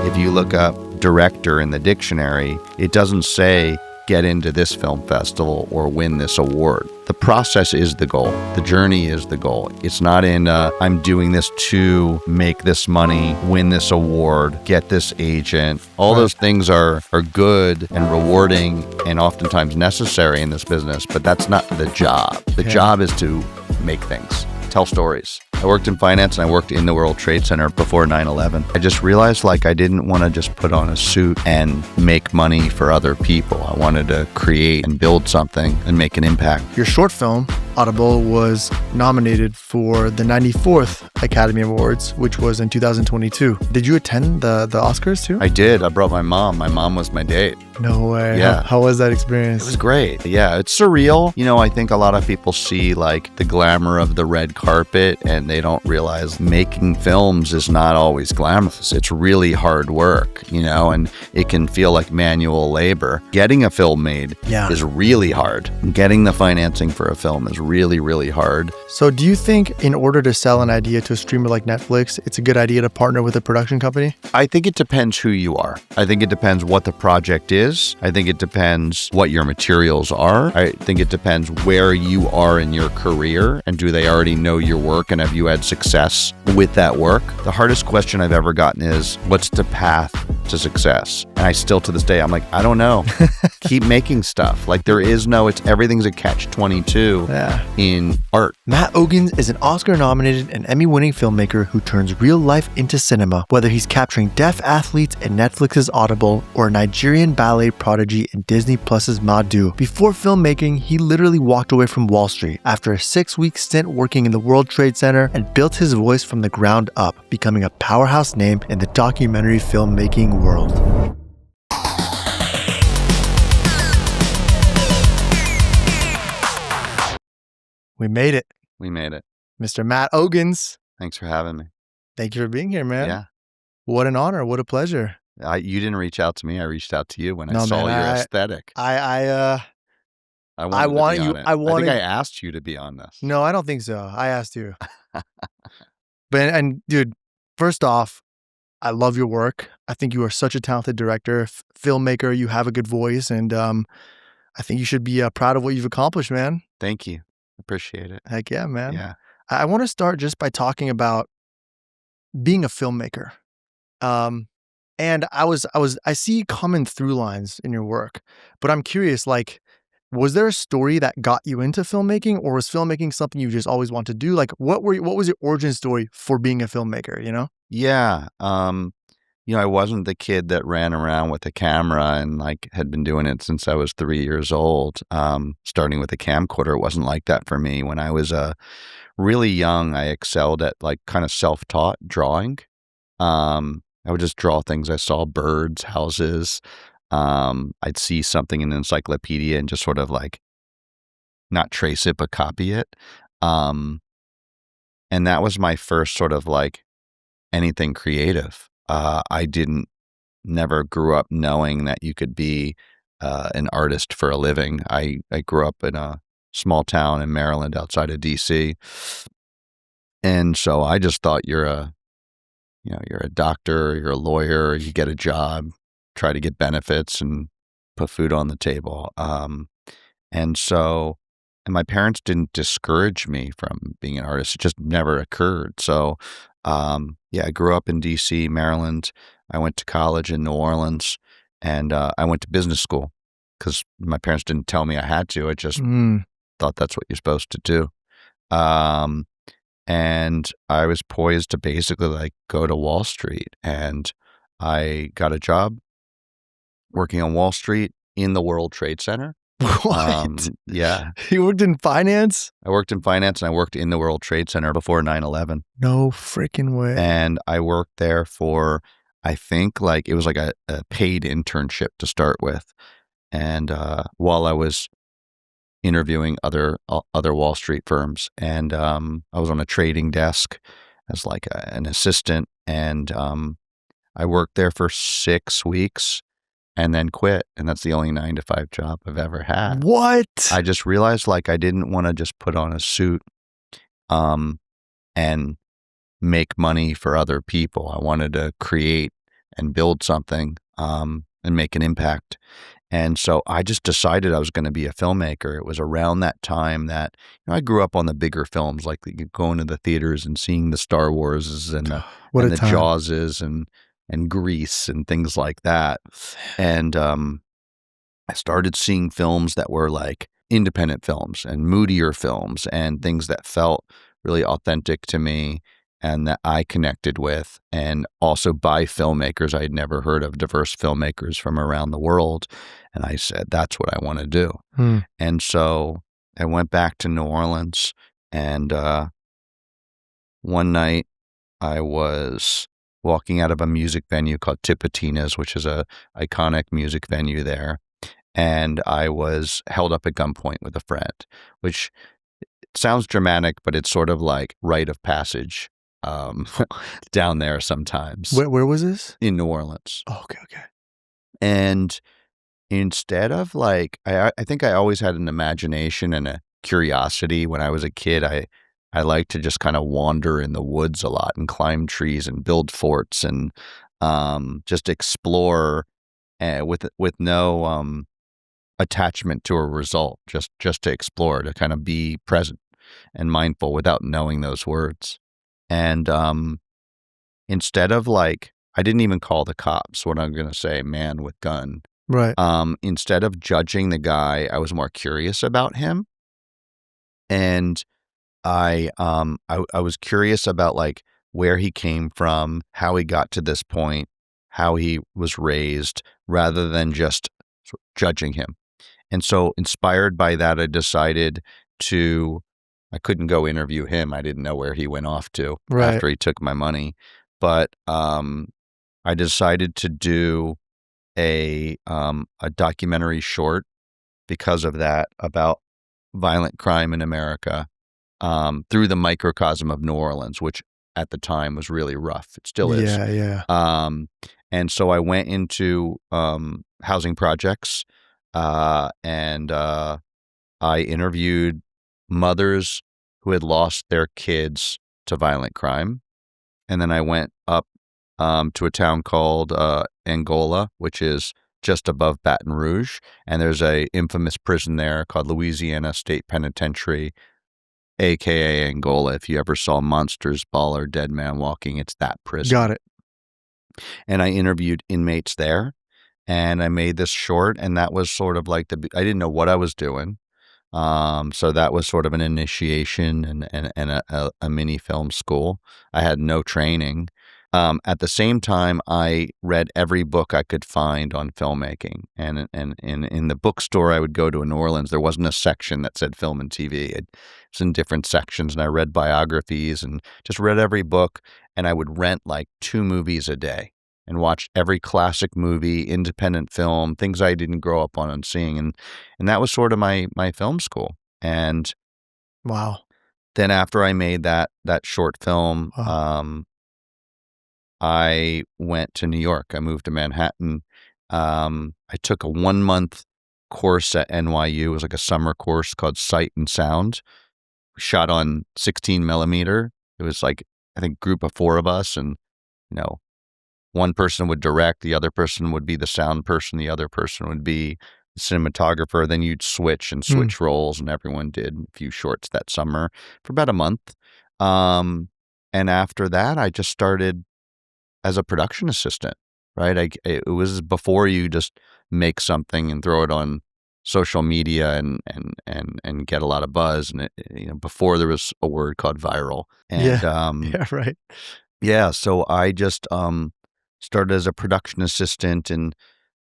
If you look up director in the dictionary, it doesn't say get into this film festival or win this award. The process is the goal. The journey is the goal. It's not in, I'm doing this to make this money, win this award, get this agent. All those things are good and rewarding and oftentimes necessary in this business, but that's not the job. The job is to make things, tell stories. I worked in finance and I worked in the World Trade Center before 9/11. I just realized like I didn't want to just put on a suit and make money for other people. I wanted to create and build something and make an impact. Your short film, Audible, was nominated for the 94th Academy Awards, which was in 2022. Did you attend the Oscars too? I did. I brought my mom. My mom was my date. No way. Yeah. How was that experience? It was great. Yeah, it's surreal. You know, I think a lot of people see like the glamour of the red carpet and they don't realize making films is not always glamorous. It's really hard work, you know, and it can feel like manual labor. Getting a film made is really hard. Getting the financing for a film is really, really hard. So do you think in order to sell an idea to a streamer like Netflix, it's a good idea to partner with a production company? I think it depends who you are. I think it depends what the project is. I think it depends what your materials are. I think it depends where you are in your career and do they already know your work and have you had success with that work? The hardest question I've ever gotten is, what's the path to success? And I still to this day, I'm like, I don't know. Keep making stuff. Like there is no, everything's a catch-22 in art. Matt Ogens is an Oscar-nominated and Emmy-winning filmmaker who turns real life into cinema, whether he's capturing deaf athletes in Netflix's Audible or a Nigerian ballet prodigy in Disney Plus's Madu. Before filmmaking, he literally walked away from Wall Street after a 6-week stint working in the World Trade Center and built his voice from the ground up, becoming a powerhouse name in the documentary filmmaking world. We made it. We made it. Mr. Matt Ogens. Thanks for having me. Thank you for being here, man. Yeah. What an honor. What a pleasure. You didn't reach out to me. I reached out to you when I saw your aesthetic. I think I asked you to be on this. No, I don't think so. I asked you. And dude, first off, I love your work. I think you are such a talented director, filmmaker. You have a good voice, and I think you should be proud of what you've accomplished, man. Thank you. Appreciate it. Heck yeah, man. Yeah. I want to start just by talking about being a filmmaker. And I see common through lines in your work, but I'm curious, like, was there a story that got you into filmmaking, or was filmmaking something you just always wanted to do? Like, what was your origin story for being a filmmaker, you know? Yeah. I wasn't the kid that ran around with a camera and like had been doing it since I was 3 years old. Starting with a camcorder, it wasn't like that for me. When I was really young, I excelled at like kind of self-taught drawing. I would just draw things I saw, birds, houses. I'd see something in an encyclopedia and just sort of like not trace it, but copy it. And that was my first sort of like anything creative. I never grew up knowing that you could be an artist for a living. I grew up in a small town in Maryland outside of DC. And so I just thought you're a doctor, you're a lawyer, you get a job, try to get benefits and put food on the table. And my parents didn't discourage me from being an artist. It just never occurred. So, I grew up in DC, Maryland. I went to college in New Orleans, and I went to business school because my parents didn't tell me I had to. I just thought that's what you're supposed to do. And I was poised to basically like go to Wall Street, and I got a job working on Wall Street in the World Trade Center. What? Yeah. You worked in finance? I worked in finance and I worked in the World Trade Center before 9/11. No freaking way. And I worked there for, I think like it was like a paid internship to start with. And while I was interviewing other Wall Street firms, and I was on a trading desk as like an assistant, and I worked there for 6 weeks. And then quit. And that's the only 9-to-5 job I've ever had. What? I just realized like I didn't want to just put on a suit and make money for other people. I wanted to create and build something and make an impact. And so I just decided I was going to be a filmmaker. It was around that time that I grew up on the bigger films, like going to the theaters and seeing the Star Warses and the What a and the time. Jawses and Grease and things like that. And I started seeing films that were like independent films and moodier films and things that felt really authentic to me and that I connected with, and also by filmmakers I had never heard of, diverse filmmakers from around the world. And I said, that's what I want to do. And so I went back to New Orleans, and one night I was walking out of a music venue called Tipitina's, which is a iconic music venue there. And I was held up at gunpoint with a friend, which sounds dramatic, but it's sort of like rite of passage down there sometimes. Where was this? In New Orleans. Oh, okay. And instead of like, I think I always had an imagination and a curiosity. When I was a kid, I liked to just kind of wander in the woods a lot and climb trees and build forts and just explore with no attachment to a result, just to explore, to kind of be present and mindful without knowing those words. And instead of like, I didn't even call the cops, what I'm going to say, man with gun. Right. Instead of judging the guy, I was more curious about him. And I was curious about like where he came from, how he got to this point, how he was raised, rather than just judging him. And so inspired by that, I decided I couldn't go interview him. I didn't know where he went off to after he took my money. But I decided to do a documentary short because of that, about violent crime in America through the microcosm of New Orleans, which at the time was really rough. It still is. Yeah. And so I went into housing projects and I interviewed mothers who had lost their kids to violent crime. And then I went up to a town called Angola, which is just above Baton Rouge. And there's a infamous prison there called Louisiana State Penitentiary, AKA Angola. If you ever saw Monsters Ball or Dead Man Walking, it's that prison. Got it. And I interviewed inmates there, and I made this short, and that was sort of like I didn't know what I was doing. So that was sort of an initiation and a mini film school. I had no training. At the same time, I read every book I could find on filmmaking. And in the bookstore I would go to in New Orleans, there wasn't a section that said film and TV. It was in different sections, and I read biographies and just read every book. And I would rent like 2 movies a day and watch every classic movie, independent film, things I didn't grow up on and seeing. And that was sort of my film school. And wow. Then after I made that short film, I went to New York. I moved to Manhattan. I took a 1-month course at NYU. It was like a summer course called Sight and Sound. We shot on 16 millimeter. It was like, I think, group of 4 of us, and one person would direct, the other person would be the sound person, the other person would be the cinematographer. Then you'd switch roles, and everyone did a few shorts that summer for about a month. And after that, I just started as a production assistant, right? It was before you just make something and throw it on social media and get a lot of buzz. And before there was a word called viral. And yeah, right. Yeah, so I just started as a production assistant, and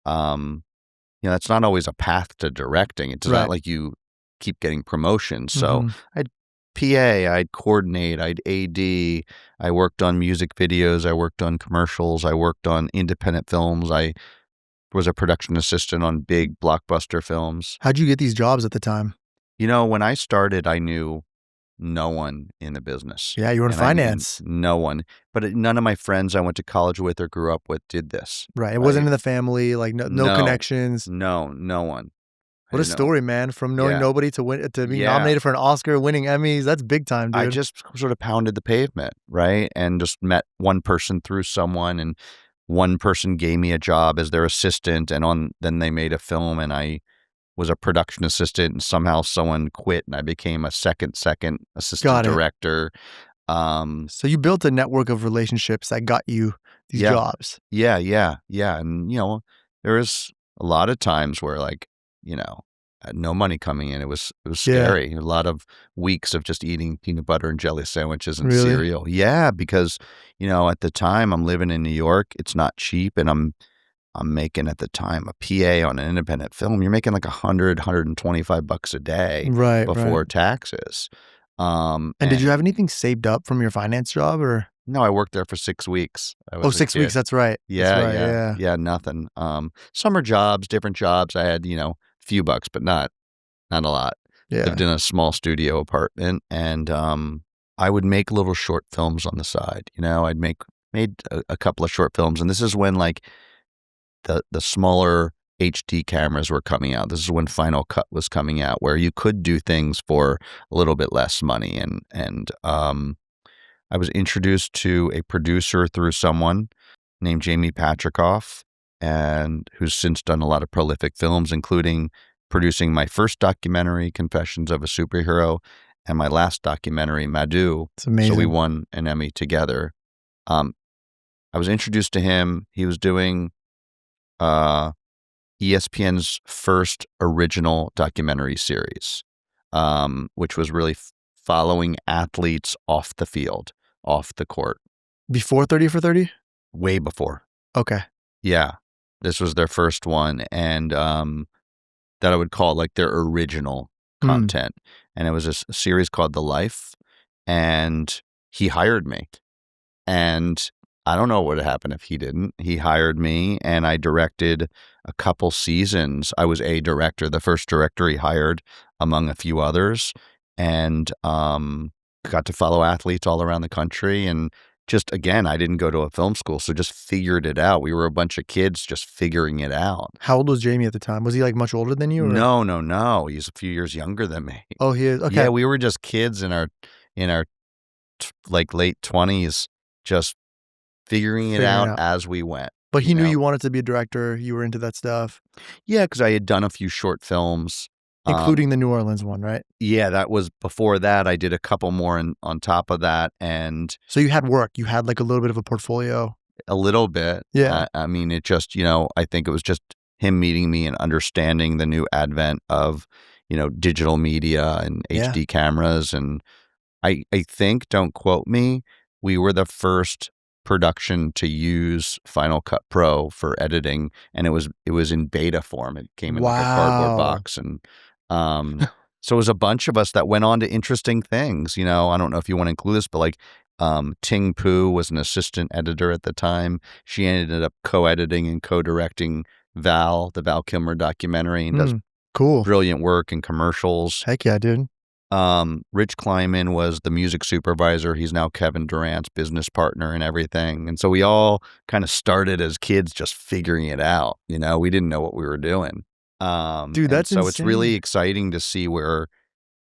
it's not always a path to directing. It's not like you keep getting promotions. So I'd PA, I'd coordinate, I'd AD, I worked on music videos, I worked on commercials, I worked on independent films, I was a production assistant on big blockbuster films. How'd you get these jobs at the time? When I started, I knew no one in the business. Yeah, you were in finance. No one. But none of my friends I went to college with or grew up with did this. Right. It wasn't in the family, like no connections. No one. What a story, man. From knowing nobody to being nominated for an Oscar, winning Emmys. That's big time, dude. I just sort of pounded the pavement, right? And just met one person through someone. And one person gave me a job as their assistant, and then they made a film, and I was a production assistant, and somehow someone quit, and I became a second assistant Got it. director. So you built a network of relationships that got you these Yeah. jobs. Yeah. And, there was a lot of times where, like, I had no money coming in. It was Yeah. scary. A lot of weeks of just eating peanut butter and jelly sandwiches and Really? cereal. Yeah, because, at the time I'm living in New York, it's not cheap, and I'm making at the time a PA on an independent film. You're making like $125 a day Right, before right. taxes. And did you have anything saved up from your finance job or? No, I worked there for 6 weeks. I Oh, was a 6 weeks. kid. That's right. That's Yeah, right. yeah, Yeah. yeah, nothing. Summer jobs, different jobs. I had, few bucks, but not a lot. Lived Yeah. in a small studio apartment, and I would make little short films on the side. I'd made a couple of short films, and this is when, like, the smaller HD cameras were coming out. This is when Final Cut was coming out, where you could do things for a little bit less money, and I was introduced to a producer through someone named Jamie Patrikoff, and who's since done a lot of prolific films, including producing my first documentary, Confessions of a Superhero, and my last documentary, Madu. It's amazing. So we won an Emmy together. I was introduced to him. He was doing ESPN's first original documentary series, which was really following athletes off the field, off the court. Before 30 for 30? Way before. Okay. Yeah. This was their first one, and that I would call like their original content. And it was a series called The Life, and he hired me. And I don't know what would happen if he didn't. He hired me, and I directed a couple seasons. I was a director, the first director he hired among a few others, and got to follow athletes all around the country. And just, again, I didn't go to a film school, so just figured it out. We were a bunch of kids just figuring it out. How old was Jamie at the time? Was he like much older than you? Or? No. He's a few years younger than me. Oh, he is? Okay. Yeah, we were just kids in our like late 20s, just figuring it out as we went. But he knew you wanted to be a director. You were into that stuff. Yeah, because I had done a few short films. Including the New Orleans one, right? Yeah, that was before that. I did a couple more on top of that. And so you had work. You had like a little bit of a portfolio. A little bit. Yeah. I mean, it just, I think it was just him meeting me and understanding the new advent of, digital media and HD cameras. And I think, don't quote me, we were the first production to use Final Cut Pro for editing, and it was in beta form. It came in like a cardboard box, and so it was a bunch of us that went on to interesting things. I don't know if you want to include this, but like Ting Poo was an assistant editor at the time. She ended up co-editing and co-directing the Val Kilmer documentary, and does cool, brilliant work in commercials. Heck yeah, dude. Rich Kleiman was the music supervisor. He's now Kevin Durant's business partner and everything. And so we all kind of started as kids just figuring it out. We didn't know what we were doing. Dude, that's so insane. It's really exciting to see where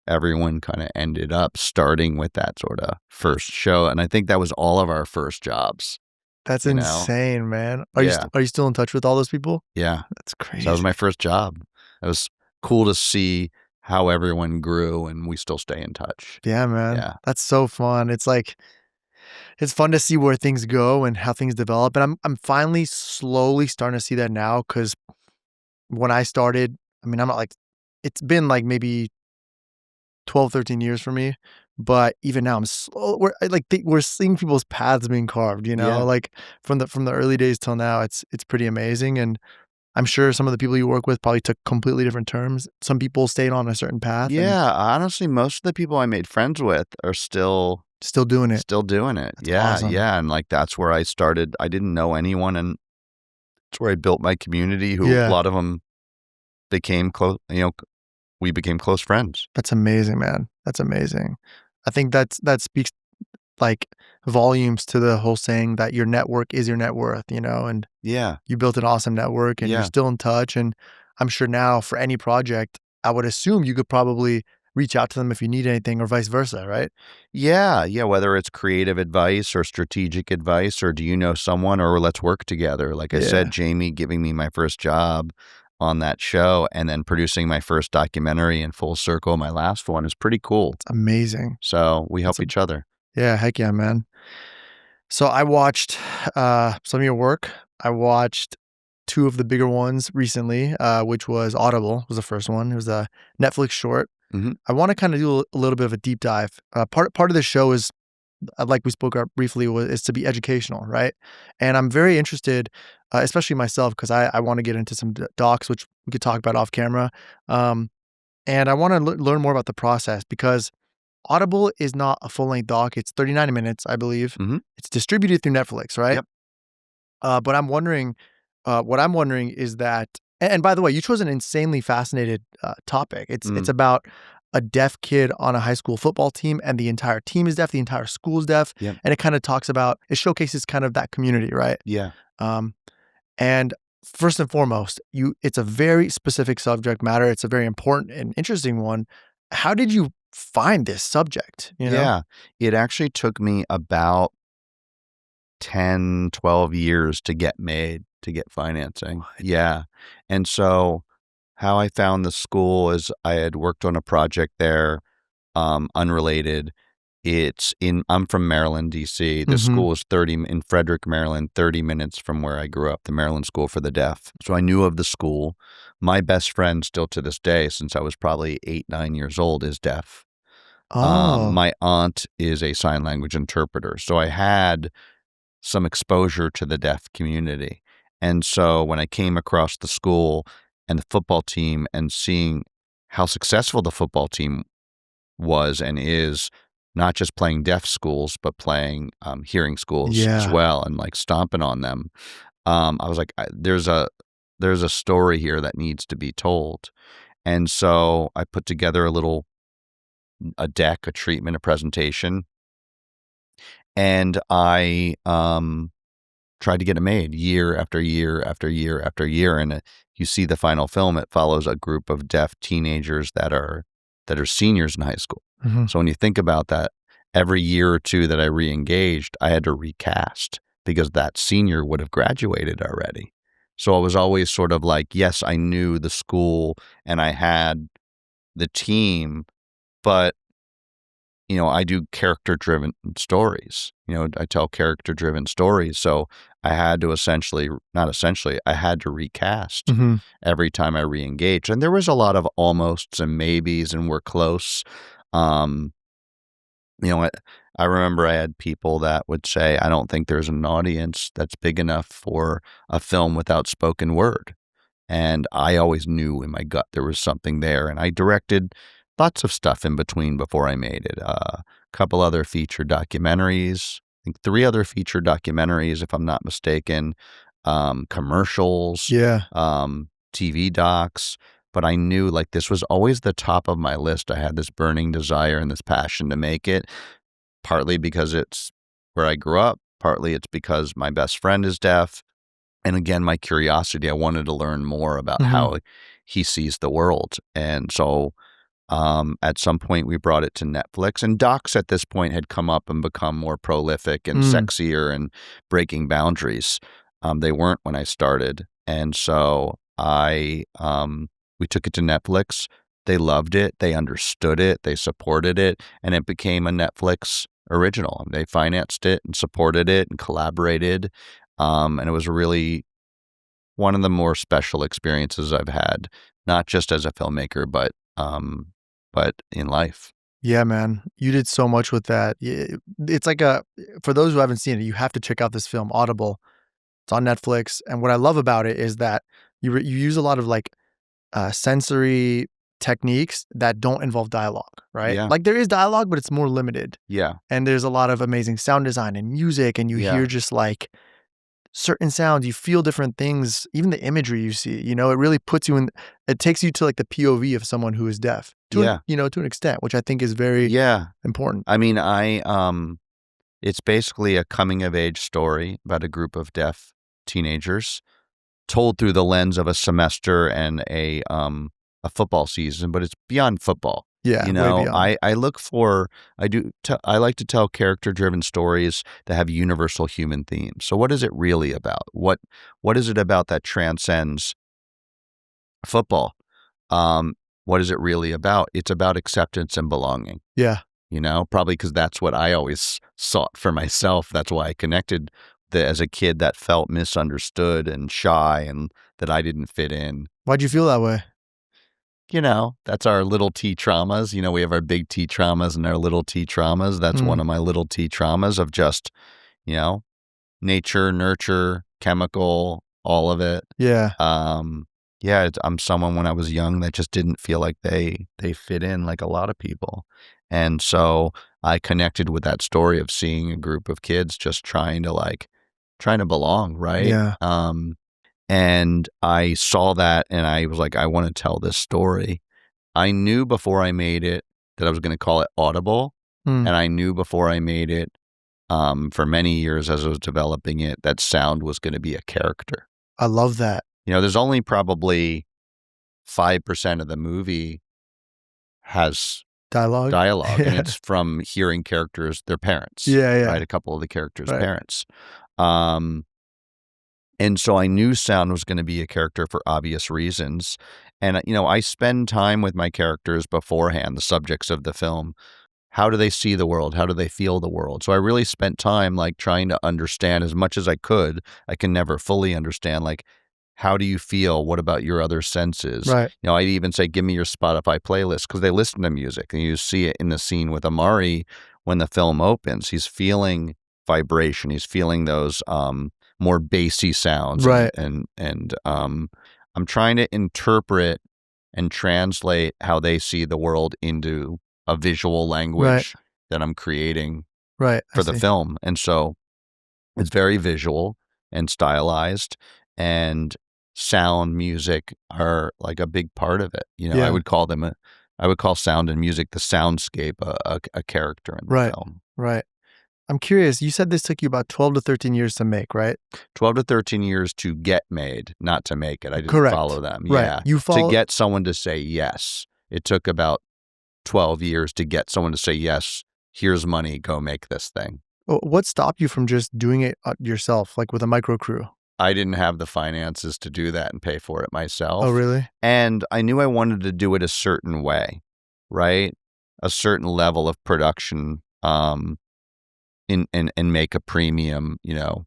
everyone kind of ended up starting with that sort of first show. And I think that was all of our first jobs. That's insane, man. Are you still in touch with all those people? Yeah. That's crazy. So that was my first job. It was cool to see how everyone grew, and we still stay in touch. Yeah, man. Yeah. That's so fun. It's like, it's fun to see where things go and how things develop. And I'm finally slowly starting to see that now, because when I started, I mean, I'm not like, it's been like maybe 12, 13 years for me. But even now, I'm slow. We're seeing people's paths being carved, like from the early days till now. It's pretty amazing. And I'm sure some of the people you work with probably took completely different terms. Some people stayed on a certain path. Yeah, honestly, most of the people I made friends with are still doing it. That's yeah, awesome. Yeah, and like that's where I started. I didn't know anyone, and it's where I built my community. Who a lot of them became close. We became close friends. That's amazing, man. That's amazing. I think that speaks like volumes to the whole saying that your network is your net worth, and you built an awesome network, and you're still in touch. And I'm sure now for any project, I would assume you could probably reach out to them if you need anything or vice versa, right? Yeah, whether it's creative advice or strategic advice, or do you know someone, or let's work together. Like I said, Yeah. Jamie giving me my first job on that show and then producing my first documentary in full circle, my last one, is pretty cool. Amazing. So we help each other. Yeah, heck yeah, man. So I watched some of your work. I watched two of the bigger ones recently, which was Audible was the first one. It was a Netflix short. hmm I want to kind of do a little bit of a deep dive. Part of the show is, like we spoke about briefly, is to be educational, right? And I'm very interested, especially myself, because I want to get into some docs, which we could talk about off camera. And I want to learn more about the process because Audible is not a full-length doc. It's 39 minutes, I believe. hmm It's distributed through Netflix, right? Yep. But I'm wondering, what I'm wondering is that, and by the way, you chose an insanely fascinated topic. It's about a deaf kid on a high school football team, and the entire team is deaf, the entire school is deaf, Yep. and it kind of talks about, it showcases kind of that community, right? Yeah. And first and foremost, it's a very specific subject matter. It's a very important and interesting one. How did you find this subject? You know? Yeah. It actually took me about 10, 12 years to get made, to get financing. What? Yeah. And so how I found the school is I had worked on a project there, unrelated. I'm from Maryland, DC. The school is in Frederick, Maryland, 30 minutes from where I grew up, the Maryland School for the Deaf. So I knew of the school. My best friend still to this day, since I was probably 8, 9 years old, is deaf. Oh, My aunt is a sign language interpreter. So I had some exposure to the deaf community. And so when I came across the school and the football team and seeing how successful the football team was and is, not just playing deaf schools, but playing hearing schools as yeah. well, and like stomping on them, I was like, there's a story here that needs to be told. And so I put together a deck, a treatment, a presentation, and I tried to get it made year after year after year after year. And you see the final film, it follows a group of deaf teenagers that are seniors in high school. Mhm. So when you think about that, every year or two that I re-engaged, I had to recast because that senior would have graduated already. So I was always sort of like, yes, I knew the school and I had the team, but I do character-driven stories. I tell character-driven stories. So I had to I had to recast Mhm. every time I re-engaged. And there was a lot of almosts and maybes, and we're close. Um, I remember I had people that would say, I don't think there's an audience that's big enough for a film without spoken word. And I always knew in my gut there was something there. And I directed lots of stuff in between before I made it. A couple other feature documentaries, I think 3 other feature documentaries, if I'm not mistaken, commercials, Yeah. TV docs. But I knew like this was always the top of my list. I had this burning desire and this passion to make it, partly because it's where I grew up, partly it's because my best friend is deaf. And again, my curiosity, I wanted to learn more about how he sees the world. And so at some point we brought it to Netflix, and docs at this point had come up and become more prolific and sexier and breaking boundaries. They weren't when I started. And so we took it to Netflix. They loved it. They understood it. They supported it. And it became a Netflix original. They financed it and supported it and collaborated. And it was really one of the more special experiences I've had, not just as a filmmaker, but in life. Yeah, man. You did so much with that. It's like for those who haven't seen it, you have to check out this film, Audible. It's on Netflix. And what I love about it is that you use a lot of like sensory techniques that don't involve dialogue, right? Yeah. Like there is dialogue, but it's more limited. Yeah. And there's a lot of amazing sound design and music, and you hear just like certain sounds, you feel different things, even the imagery you see, it really puts you it takes you to like the POV of someone who is deaf to an extent, which I think is very important. I mean, it's basically a coming of age story about a group of deaf teenagers told through the lens of a semester and a football season, but it's beyond football. Yeah, You way know, beyond. I look for I like to tell character-driven stories that have universal human themes. So what is it really about? What is it about that transcends football? Um, what is it really about? It's about acceptance and belonging, Yeah. you know, probably because that's what I always sought for myself. That's why I connected as a kid that felt misunderstood and shy and that I didn't fit in. Why'd you feel that way? You know, that's our little T traumas. You know, we have our big T traumas and our little T traumas. That's one Mm. of my little T traumas of just, you know, nature, nurture, chemical, all of it. Yeah. Yeah, I'm someone when I was young that just didn't feel like they fit in like a lot of people. And so I connected with that story of seeing a group of kids just trying to belong, right? Yeah. And I saw that and I was like, I want to tell this story. I knew before I made it that I was going to call it Audible. Mm. And I knew before I made it, for many years as I was developing it, that sound was going to be a character. I love that. You know, there's only probably 5% of the movie has Dialogue. dialogue, and Yeah. it's from hearing characters, their parents, Yeah, yeah. right? A couple of the characters' Right. parents. Um, And so I knew sound was going to be a character for obvious reasons. And, you know, I spend time with my characters beforehand, the subjects of the film. How do they see the world? How do they feel the world? So I really spent time like trying to understand as much as I could. I can never fully understand, like, how do you feel? What about your other senses? Right. You know, I'd even say, give me your Spotify playlist because they listen to music. And you see it in the scene with Amari when the film opens. He's feeling vibration. He's feeling those more bassy sounds. Right. And I'm trying to interpret and translate how they see the world into a visual language that I'm creating Right. I for the see. film. And so it's very visual and stylized, and sound, music are like a big part of it. You know, Yeah. I would call sound and music the soundscape, a character in the Right. film. Right. I'm curious. You said this took you about 12 to 13 years to make, right? 12 to 13 years to get made, not to make it. I didn't Correct. follow them. Right. Yeah. You To get someone to say yes. It took about 12 years to get someone to say, yes, here's money, go make this thing. What stopped you from just doing it yourself, like with a micro crew? I didn't have the finances to do that and pay for it myself. Oh, really? And I knew I wanted to do it a certain way, right? A certain level of production, and make a premium, you know,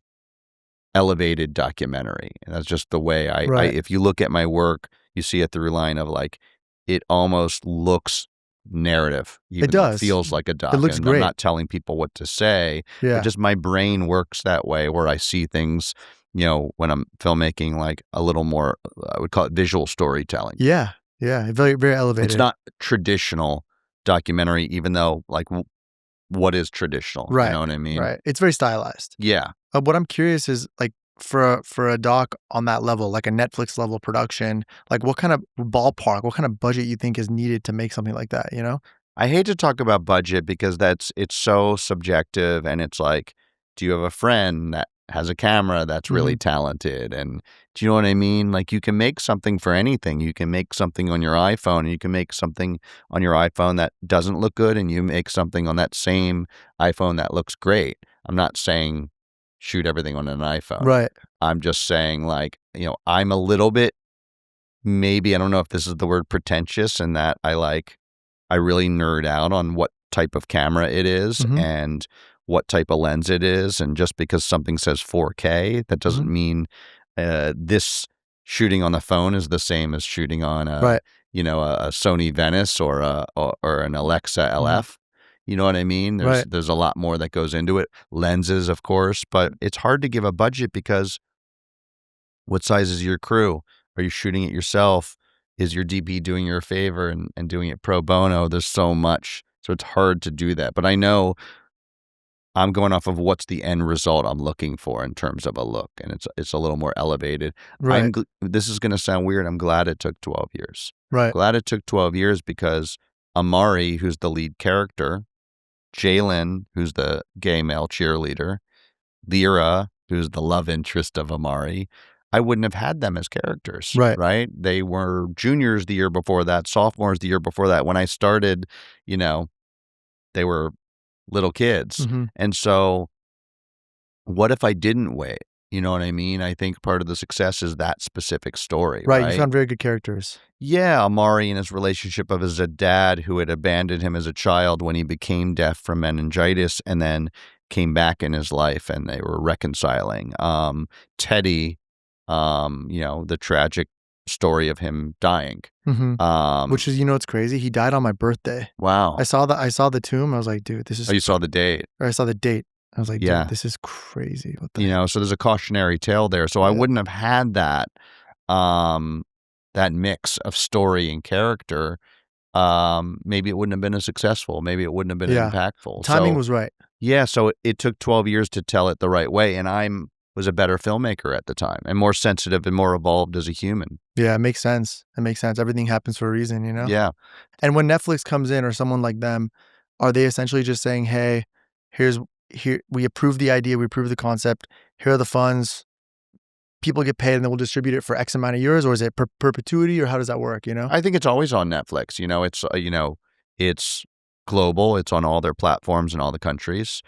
elevated documentary. And that's just the way Right. if you look at my work, you see a through line of like, it almost looks narrative, even It though it does. feels like a doc. It looks And great. I'm not telling people what to say, Yeah. but just my brain works that way where I see things, you know, when I'm filmmaking, like a little more, I would call it visual storytelling. Yeah. Yeah. Very, very elevated. It's not traditional documentary, even though like what is traditional? Right. You know what I mean? Right. It's very stylized. Yeah. What I'm curious is like for a doc on that level, like a Netflix level production, like what kind of ballpark, what kind of budget you think is needed to make something like that, you know? I hate to talk about budget because it's so subjective, and it's like, do you have a friend that has a camera that's really talented? And do you know what I mean? Like, you can make something for anything. You can make something on your iPhone, and you can make something on your iPhone that doesn't look good, and you make something on that same iPhone that looks great. I'm not saying shoot everything on an iPhone. Right. I'm just saying, like, you know, I'm a little bit, maybe, I don't know if this is the word, pretentious, in that I really nerd out on what type of camera it is and what type of lens it is. And just because something says 4K, that doesn't mean this shooting on the phone is the same as shooting on a Sony Venice or an Alexa LF. You know what I mean? There's a lot more that goes into it. Lenses, of course, but it's hard to give a budget because what size is your crew? Are you shooting it yourself? Is your DP doing you a favor and doing it pro bono? There's so much. So it's hard to do that. But I know I'm going off of what's the end result I'm looking for in terms of a look. And it's a little more elevated. Right. This is going to sound weird. I'm glad it took 12 years. Right. Glad it took 12 years because Amari, who's the lead character, Jalen, who's the gay male cheerleader, Lyra, who's the love interest of Amari, I wouldn't have had them as characters, Right. right? They were juniors the year before that, sophomores the year before that. When I started, they were little kids. Mm-hmm. And so what if I didn't wait? You know what I mean? I think part of the success is that specific story, Right. You right? found very good characters. Yeah, Amari and his relationship of his dad who had abandoned him as a child when he became deaf from meningitis and then came back in his life and they were reconciling. Teddy, the tragic story of him dying. Mm-hmm. Which is, it's crazy. He died on my birthday. Wow. I saw the tomb. I was like, dude, this is. Oh, you saw the date. Or I saw the date. I was like, Yeah. dude, this is crazy. What the so there's a cautionary tale there. So I wouldn't have had that mix of story and character. Maybe it wouldn't have been as successful. Maybe it wouldn't have been impactful. Timing was right. Yeah, so it took 12 years to tell it the right way, and I was a better filmmaker at the time and more sensitive and more evolved as a human. Yeah, it makes sense. It makes sense. Everything happens for a reason, Yeah. And when Netflix comes in or someone like them, are they essentially just saying, hey, here we approve the idea, we approve the concept, here are the funds, people get paid and then we'll distribute it for X amount of years, or is it perpetuity, or how does that work, I think it's always on Netflix. It's global. It's on all their platforms in all the countries.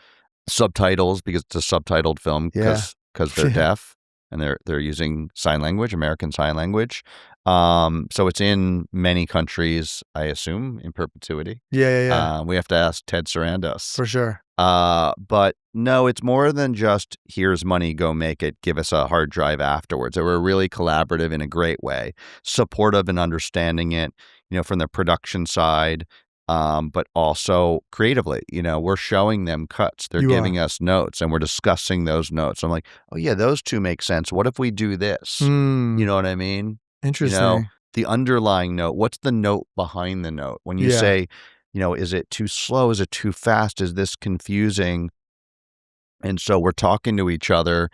Subtitles, because it's a subtitled film because they're deaf and they're using sign language, American Sign Language. So it's in many countries, I assume, in perpetuity. Yeah. We have to ask Ted Sarandos. For sure. But no, it's more than just here's money, go make it, give us a hard drive afterwards. They were really collaborative in a great way, supportive and understanding it, from the production side, but also creatively. We're showing them cuts. They're giving us notes and we're discussing those notes. I'm like, oh yeah, those two make sense. What if we do this? You know what I mean? Interesting. The underlying note, what's the note behind the note? When you say, is it too slow? Is it too fast? Is this confusing? And so we're talking to each other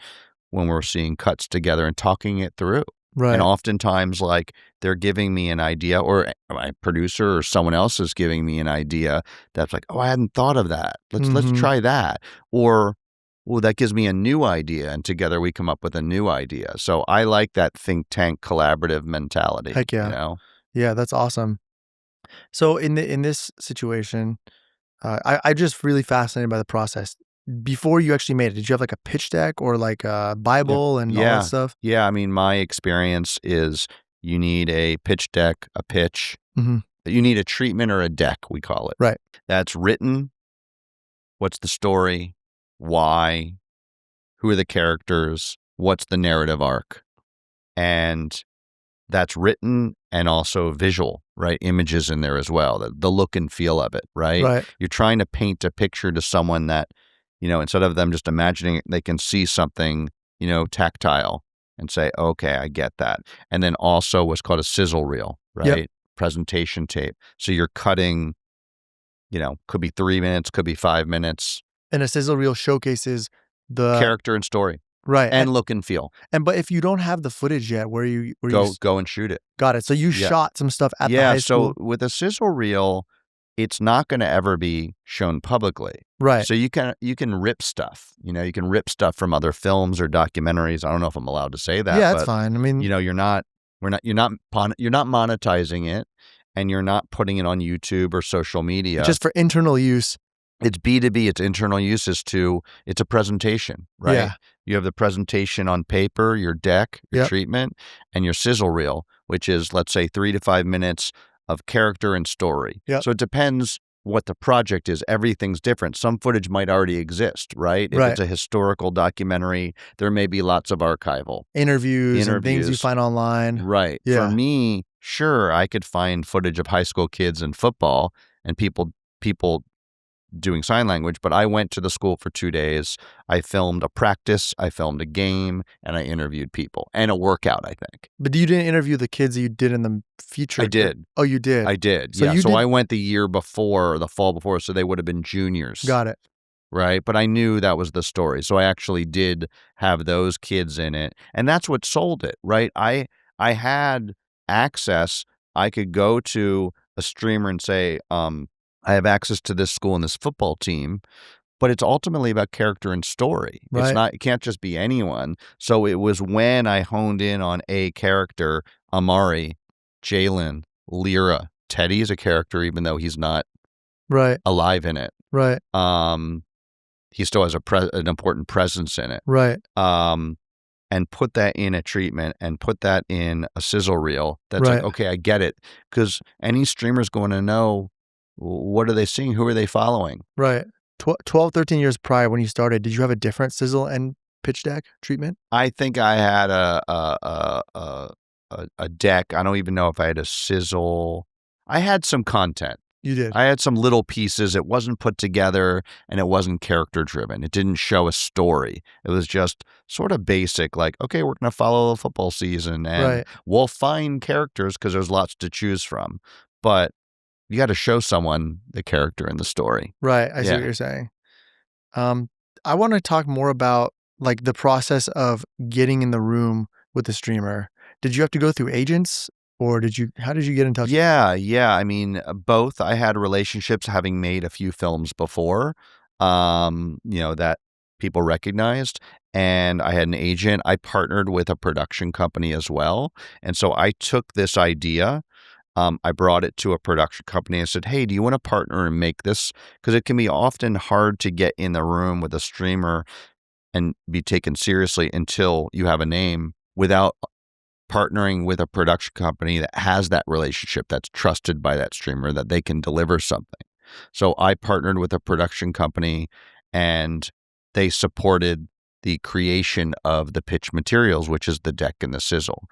when we're seeing cuts together and talking it through. Right. And oftentimes, like, they're giving me an idea, or my producer or someone else is giving me an idea that's like, oh, I hadn't thought of that. Let's try that. Or, well, that gives me a new idea, and together we come up with a new idea. So I like that think tank collaborative mentality. Heck yeah. Yeah, that's awesome. So in this situation, I'm just really fascinated by the process. Before you actually made it, did you have like a pitch deck or like a Bible and all that stuff? Yeah, I mean, my experience is you need a pitch deck, a pitch. Mm-hmm. You need a treatment or a deck, we call it. Right. That's written. What's the story? Why? Who are the characters? What's the narrative arc? And that's written and also visual, right? Images in there as well, the look and feel of it, right? Right. You're trying to paint a picture to someone that, instead of them just imagining it, they can see something, tactile and say, okay, I get that. And then also what's called a sizzle reel, right? Yep. Presentation tape. So you're cutting, could be 3 minutes, could be 5 minutes. And a sizzle reel showcases the character and story. Right. And look and feel. But if you don't have the footage yet, go and shoot it. Got it. So you shot some stuff at the high school. So with a sizzle reel, it's not going to ever be shown publicly. Right. So you can rip stuff. You can rip stuff from other films or documentaries. I don't know if I'm allowed to say that. Yeah, that's fine. I mean, you're not monetizing it, and you're not putting it on YouTube or social media. Just for internal use. It's B2B. It's internal use. It's a presentation, right? Yeah. You have the presentation on paper, your deck, your treatment, and your sizzle reel, which is, let's say, 3 to 5 minutes of character and story. Yep. So it depends what the project is. Everything's different. Some footage might already exist, right? If it's a historical documentary, there may be lots of archival. Interviews and things you find online. Right. Yeah. For me, sure, I could find footage of high school kids in football and people doing sign language, but I went to the school for 2 days. I filmed a practice, I filmed a game, and I interviewed people, and a workout, I think. But you didn't interview the kids that you did in the feature? I did. Oh, you did? I did, So I went the year before, the fall before, so they would have been juniors. Got it. Right? But I knew that was the story, so I actually did have those kids in it, and that's what sold it, right? I had access. I could go to a streamer and say, I have access to this school and this football team. but it's ultimately about character and story. Right. It can't just be anyone. So it was when I honed in on a character, Amari, Jalen, Lyra. Teddy is a character, even though he's not Right. alive in it. Right. He still has an important presence in it. Right. And put that in a treatment and put that in a sizzle reel. That's Right. like, okay, I get it. Because any streamer's going to know, what are they seeing? Who are they following? Right. 12, 13 years prior when you started, did you have a different sizzle and pitch deck treatment? I think I had a deck. I don't even know if I had a sizzle. I had some content. You did. I had some little pieces. It wasn't put together and it wasn't character driven. It didn't show a story. It was just sort of basic, like, okay, we're going to follow the football season and we'll find characters because there's lots to choose from. But you got to show someone the character in the story. Right. I see what you're saying. I want to talk more about like the process of getting in the room with the streamer. Did you have to go through agents? Or how did you get in touch? Yeah. I mean, both. I had relationships having made a few films before, that people recognized. And I had an agent. I partnered with a production company as well. And so I took this idea. I brought it to a production company and said, hey, do you want to partner and make this? Because it can be often hard to get in the room with a streamer and be taken seriously until you have a name without partnering with a production company that has that relationship, that's trusted by that streamer, that they can deliver something. So I partnered with a production company and they supported the creation of the pitch materials, which is the deck and the sizzle.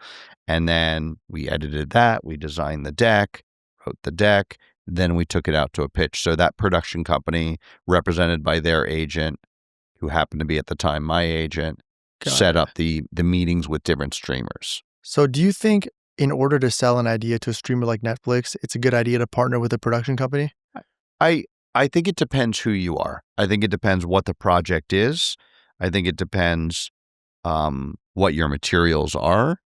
And then we edited that, we designed the deck, wrote the deck, then we took it out to a pitch. So that production company, represented by their agent, who happened to be at the time my agent, set up the meetings with different streamers. So do you think in order to sell an idea to a streamer like Netflix, it's a good idea to partner with a production company? I think it depends who you are. I think it depends what the project is. I think it depends what your materials are.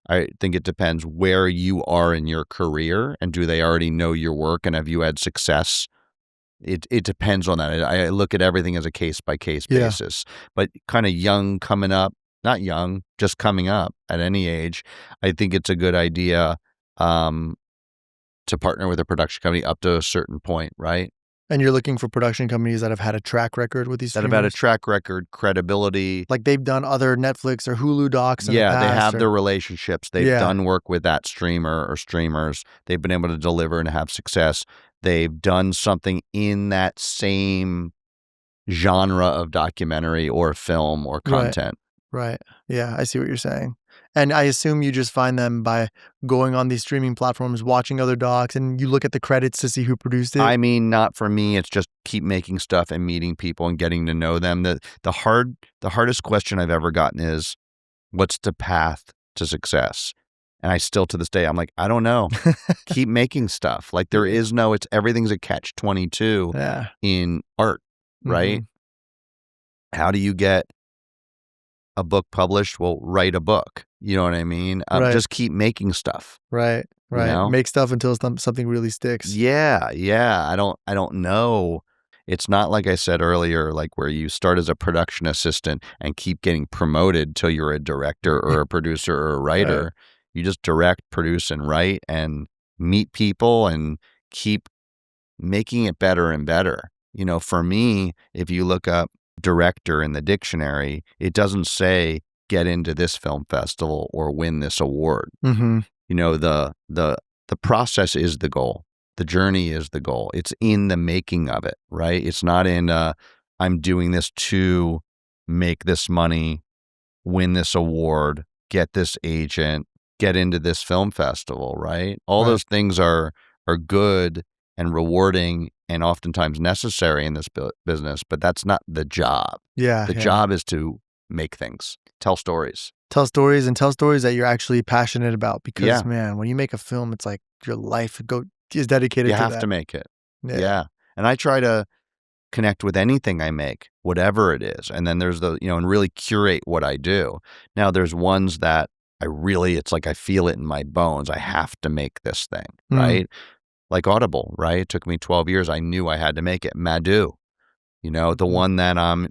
I think it depends where you are in your career and do they already know your work and have you had success? It depends on that. I look at everything as a case-by-case basis. But kind of young coming up, not young, just coming up at any age, I think it's a good idea to partner with a production company up to a certain point, right? And you're looking for production companies that have had a track record with these streamers? That have had a track record, credibility. Like they've done other Netflix or Hulu docs in the past? Yeah, they have their relationships. They've done work with that streamer or streamers. They've been able to deliver and have success. They've done something in that same genre of documentary or film or content. Right. Yeah, I see what you're saying. And I assume you just find them by going on these streaming platforms, watching other docs, and you look at the credits to see who produced it? I mean, not for me. It's just keep making stuff and meeting people and getting to know them. The hardest question I've ever gotten is, what's the path to success? And I still, to this day, I'm like, I don't know. Keep making stuff. Like everything's a catch-22 in art, right? Mm-hmm. How do you get a book published? Well, write a book. You know what I mean? Just keep making stuff. Right. You know? Make stuff until something really sticks. Yeah. I don't know. It's not like I said earlier, like where you start as a production assistant and keep getting promoted till you're a director or a producer or a writer. Right. You just direct, produce, and write and meet people and keep making it better and better. For me, if you look up director in the dictionary, it doesn't say get into this film festival or win this award. Mm-hmm. The process is the goal. The journey is the goal. It's in the making of it, right? It's not in I'm doing this to make this money, win this award, get this agent, get into this film festival, right? All those things are good and rewarding and oftentimes necessary in this business, but that's not the job. The job is to make things, tell stories. Tell stories that you're actually passionate about because, man, when you make a film, it's like your life is dedicated to that. You have to make it. Yeah. And I try to connect with anything I make, whatever it is. And then there's and really curate what I do. Now there's ones that it's like I feel it in my bones. I have to make this thing, right? Like Audible, right? It took me 12 years. I knew I had to make it. Madu, the one that I'm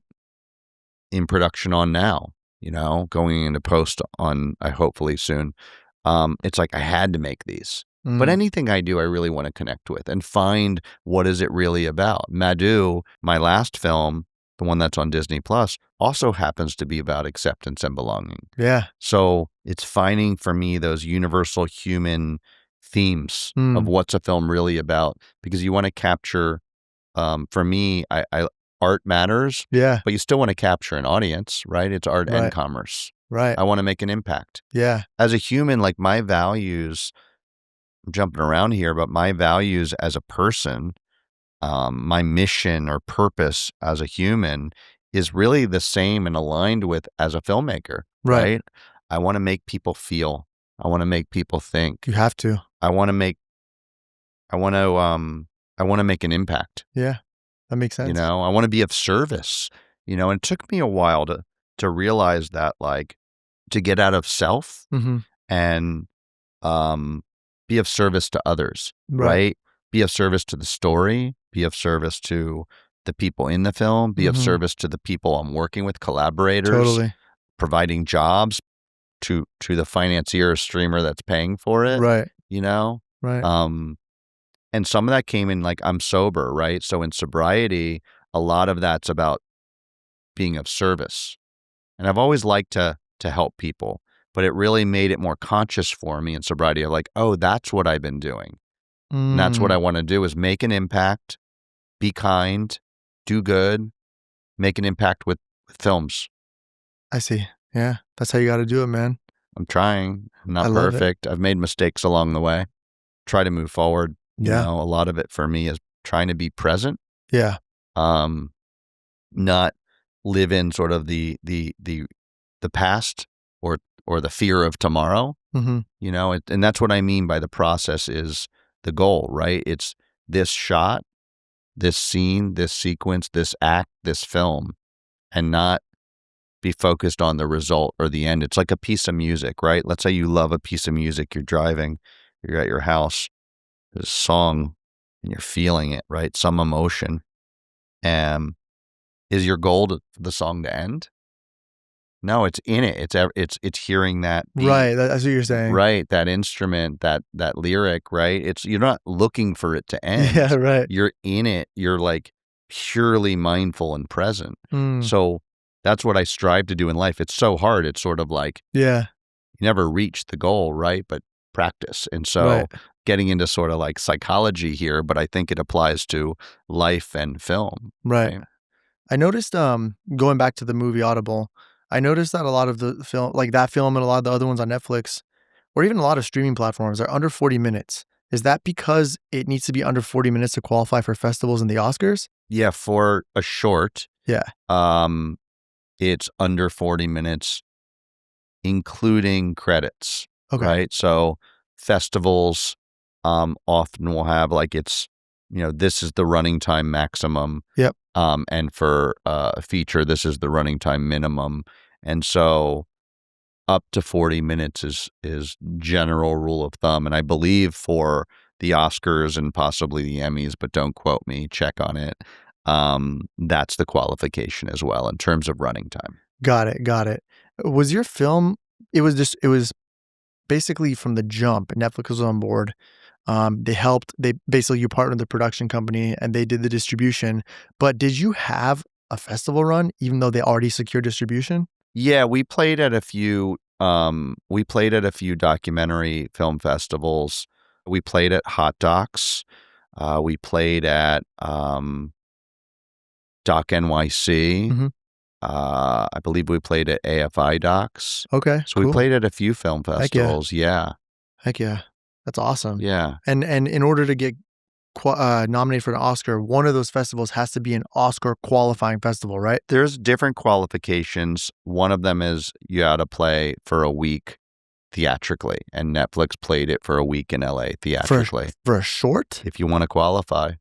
in production on now, going into post on, hopefully soon. It's like I had to make these. But anything I do, I really want to connect with and find what is it really about. Madu, my last film, the one that's on Disney Plus, also happens to be about acceptance and belonging. Yeah. So it's finding for me those universal human themes of what's a film really about, because you want to capture, for me, I art matters, Yeah. but you still want to capture an audience, right? It's art and Right. commerce. Right. I want to make an impact. Yeah. As a human, like my values, I'm jumping around here, but my values as a person, my mission or purpose as a human is really the same and aligned with as a filmmaker, Right. right? I want to make people feel. I want to make people think. You have to. I want to make an impact. Yeah. That makes sense. I want to be of service, and it took me a while to realize that, like, to get out of self and be of service to others, right? Be of service to the story, be of service to the people in the film, be of service to the people I'm working with, collaborators, Totally. providing jobs to the financier or streamer that's paying for it, Right. Right. And some of that came in, like, I'm sober, right? So in sobriety, a lot of that's about being of service. And I've always liked to help people, but it really made it more conscious for me in sobriety of like, oh, that's what I've been doing. And that's what I want to do, is make an impact, be kind, do good, make an impact with films. I see. Yeah. That's how you got to do it, man. I'm trying. I'm not I love it. perfect. I've made mistakes along the way. Try to move forward. Yeah. A lot of it for me is trying to be present. Yeah. Not live in sort of the past or the fear of tomorrow. And that's what I mean by the process is the goal, right? It's this shot, this scene, this sequence, this act, this film, and not be focused on the result or the end. It's like a piece of music, right? Let's say you love a piece of music, you're driving, you're at your house, there's a song, and you're feeling it, right? Some emotion. Is your goal for the song to end? No, it's in it. It's hearing that beat, right. That's what you're saying. right? That instrument, that lyric, right? You're not looking for it to end. Yeah. Right. You're in it. You're like purely mindful and present. So that's what I strive to do in life. It's so hard. It's sort of like, yeah, you never reach the goal, right? But practice. And so getting into sort of like psychology here, but I think it applies to life and film. Right. I noticed, going back to the movie Audible, I noticed that a lot of the film, like that film and a lot of the other ones on Netflix, or even a lot of streaming platforms, are under 40 minutes. Is that because it needs to be under 40 minutes to qualify for festivals and the Oscars? Yeah, for a short. Yeah. It's under 40 minutes, including credits. Okay. Right? So festivals often will have, like, it's, this is the running time maximum. Yep. And for a feature, this is the running time minimum. And so up to 40 minutes is general rule of thumb. And I believe for the Oscars and possibly the Emmys, but don't quote me, check on it. That's the qualification as well in terms of running time. Got it. Was your film, it was basically from the jump, Netflix was on board. They basically, you partnered with the production company and they did the distribution, but did you have a festival run even though they already secured distribution? Yeah, we played at a few documentary film festivals. We played at Hot Docs. We played at Doc NYC. I believe we played at AFI Docs. Okay, so cool. We played at a few film festivals. Heck yeah, that's awesome. Yeah, and in order to get nominated for an Oscar, one of those festivals has to be an Oscar qualifying festival, right? There's different qualifications. One of them is you got to play for a week theatrically, and Netflix played it for a week in LA theatrically. For a short? If you want to qualify.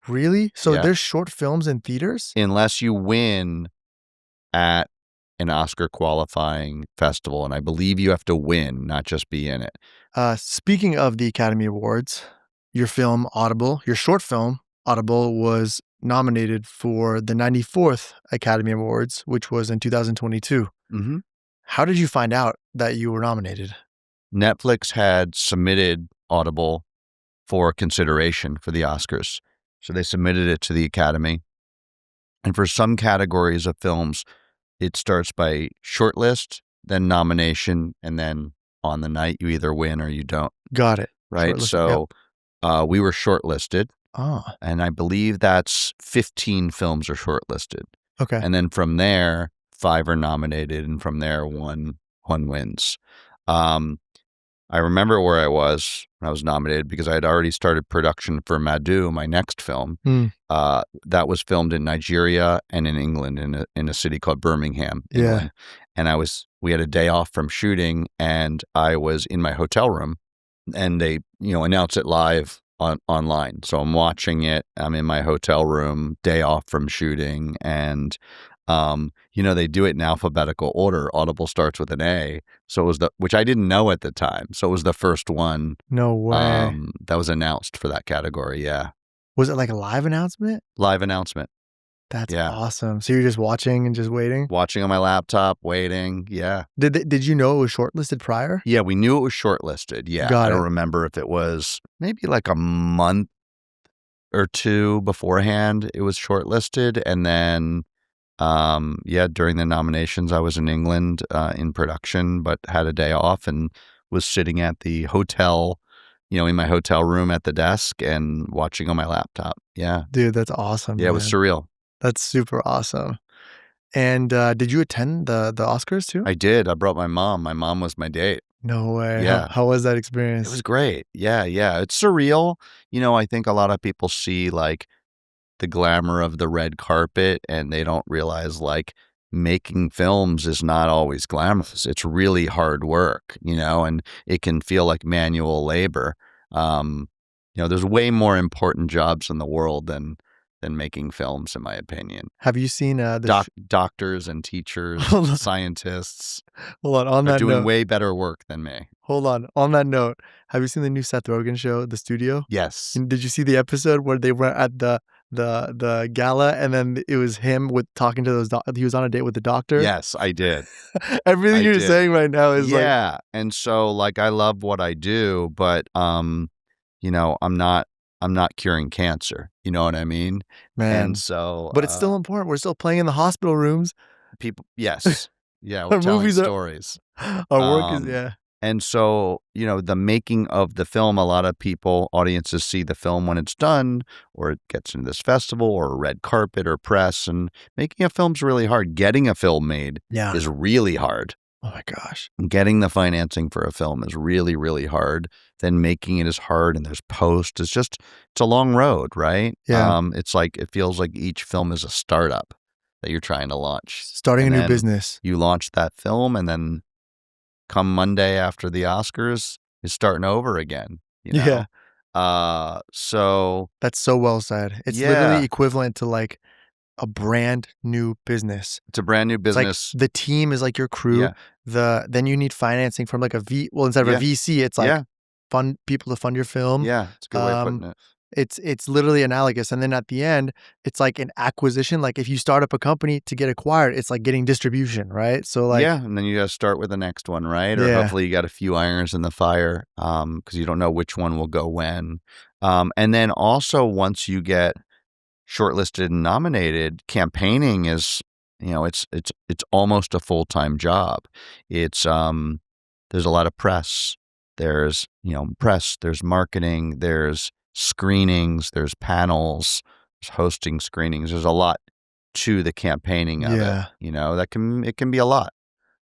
Really? So Yeah. there's short films in theaters? Unless you win at an Oscar qualifying festival, and I believe you have to win, not just be in it. Speaking of the Academy Awards, your film Audible, your short film Audible, was nominated for the 94th Academy Awards, which was in 2022. Mm-hmm. How did you find out that you were nominated? Netflix had submitted Audible for consideration for the Oscars. So they submitted it to the Academy. And for some categories of films, it starts by shortlist, then nomination, and then on the night you either win or you don't. Got it. Right? Shortlisted, So we were shortlisted. Ah, And I believe that's 15 films are shortlisted. okay. And then from there, 5 are nominated, and from there, one wins. I remember where I was when I was nominated because I had already started production for Madu, my next film. That was filmed in Nigeria and in England, in a city called Birmingham, England. And we had a day off from shooting, and I was in my hotel room, and they announced it live online. So I'm watching it. I'm in my hotel room, day off from shooting, and they do it in alphabetical order. Audible starts with an A. So it was which I didn't know at the time. So it was the first one. No way. That was announced for that category. Yeah. Was it like a live announcement? Live announcement. That's Yeah. awesome. So you're just watching and just waiting? Watching on my laptop, waiting. Yeah. Did you know it was shortlisted prior? Yeah, we knew it was shortlisted. Yeah. Got I don't it. remember if it was maybe like a month or two beforehand it was shortlisted. And then during the nominations, I was in England in production, but had a day off and was sitting at the hotel, in my hotel room at the desk and watching on my laptop. Yeah. Dude, that's awesome. Yeah, it was man. surreal. That's super awesome. And did you attend the Oscars too? I did. I brought my mom. My mom was my date. No way. Yeah. How was that experience? It was great. Yeah. It's surreal. I think a lot of people see like the glamour of the red carpet and they don't realize like making films is not always glamorous. It's really hard work, and it can feel like manual labor. There's way more important jobs in the world than making films, in my opinion. Have you seen doctors and teachers, scientists Hold on are that doing note. way better work than me. Hold on that note. Have you seen the new Seth Rogen show, The Studio? Yes. And did you see the episode where they were at the gala and then it was him with talking to those he was on a date with the doctor? Yes, I did. Everything you're saying right now is like, and so like I love what I do, but I'm not curing cancer. You know what I mean? man. And so But it's still important. We're still playing in the hospital rooms. people, yes. Yeah, we're Our telling movies stories. Our work is And so, the making of the film, a lot of audiences see the film when it's done, or it gets into this festival or a red carpet or press, and making a film's really hard. Getting a film made is really hard. Oh my gosh. Getting the financing for a film is really, really hard. Then making it is hard, and there's post. It's a long road, right? Yeah. It's like, it feels like each film is a startup that you're trying to launch. Starting a new business. You launch that film, and then come Monday after the Oscars, is starting over again. Yeah. So that's so well said. It's literally equivalent to like a brand new business. It's a brand new business. Like the team is like your crew. Yeah. Then you need financing from like instead of a VC, it's like fund people to fund your film. Yeah, it's a good way of putting it. It's literally analogous. And then at the end, it's like an acquisition. Like if you start up a company to get acquired, it's like getting distribution, right? So like and then you got to start with the next one, right? Or hopefully you got a few irons in the fire, because you don't know which one will go when. And then also once you get shortlisted and nominated, campaigning is, it's almost a full-time job. It's there's a lot of press. There's there's marketing, there's screenings, there's panels, there's hosting screenings. There's a lot to the campaigning of it. It can be a lot.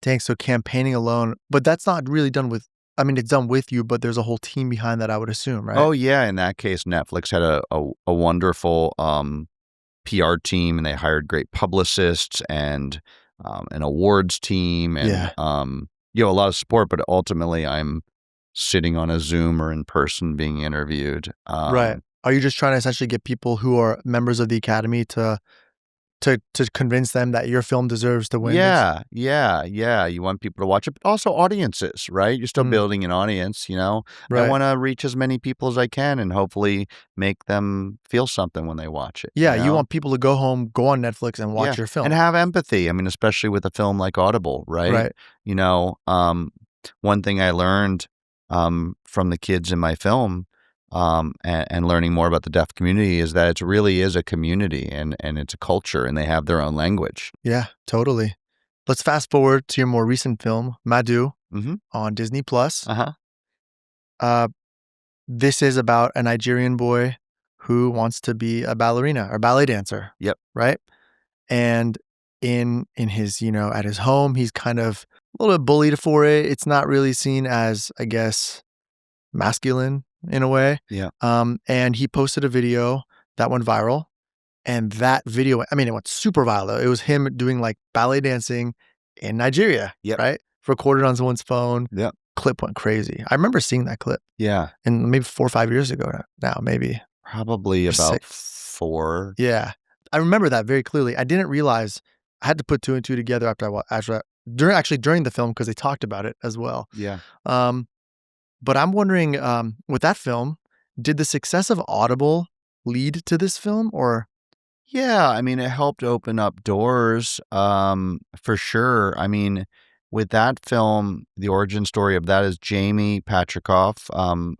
Dang, so campaigning alone, but that's not really done with, it's done with you, but there's a whole team behind that, I would assume, right? Oh yeah, in that case, Netflix had a wonderful PR team, and they hired great publicists and an awards team, and a lot of support. But ultimately, I'm sitting on a Zoom or in person being interviewed. Right. Are you just trying to essentially get people who are members of the Academy to to convince them that your film deserves to win. Yeah. You want people to watch it, but also audiences, right? You're still Mm. building an audience, I Right. want to reach as many people as I can and hopefully make them feel something when they watch it. Yeah, you want people to go home, go on Netflix and watch your film. And have empathy. I mean, especially with a film like Audible, right? Right. One thing I learned from the kids in my film and learning more about the deaf community is that it really is a community and it's a culture and they have their own language. Yeah, totally. Let's fast forward to your more recent film, Madu, on Disney Plus. This is about a Nigerian boy who wants to be a ballerina or ballet dancer. Yep. Right? And in his, at his home, he's kind of a little bit bullied for it. It's not really seen as, I guess, masculine in a way. Yeah. And he posted a video that went viral. And that video, I mean, it went super viral. It was him doing like ballet dancing in Nigeria, right? Recorded on someone's phone. Yep. Clip went crazy. I remember seeing that clip. Yeah. And maybe 4 or 5 years ago now, maybe. Probably about 4. Yeah. I remember that very clearly. I didn't realize, I had to put 2 and 2 together during the film because they talked about it as well. Yeah. But I'm wondering, with that film, did the success of Audible lead to this film or? Yeah, I mean, it helped open up doors, for sure. I mean, with that film, the origin story of that is Jamie Patrikoff,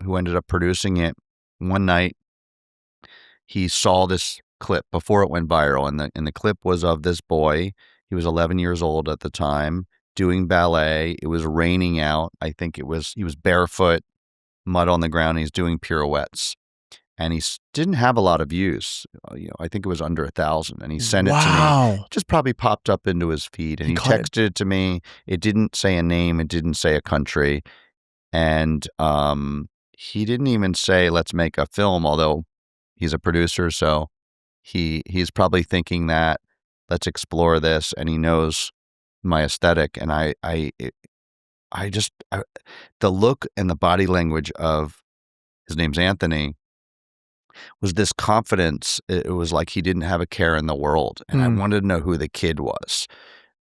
who ended up producing it. One night, he saw this clip before it went viral, and the clip was of this boy. He was 11 years old at the time, doing ballet. It was raining out. I think he was barefoot, mud on the ground. And he's doing pirouettes. And he didn't have a lot of views. I think it was under 1,000. And he sent it to me. Just probably popped up into his feed. And he texted it to me. It didn't say a name. It didn't say a country. And he didn't even say, let's make a film, although he's a producer. So he's probably thinking that, let's explore this. And he knows my aesthetic. And the look and the body language of, his name's Anthony, was this confidence. It was like he didn't have a care in the world. And I wanted to know who the kid was.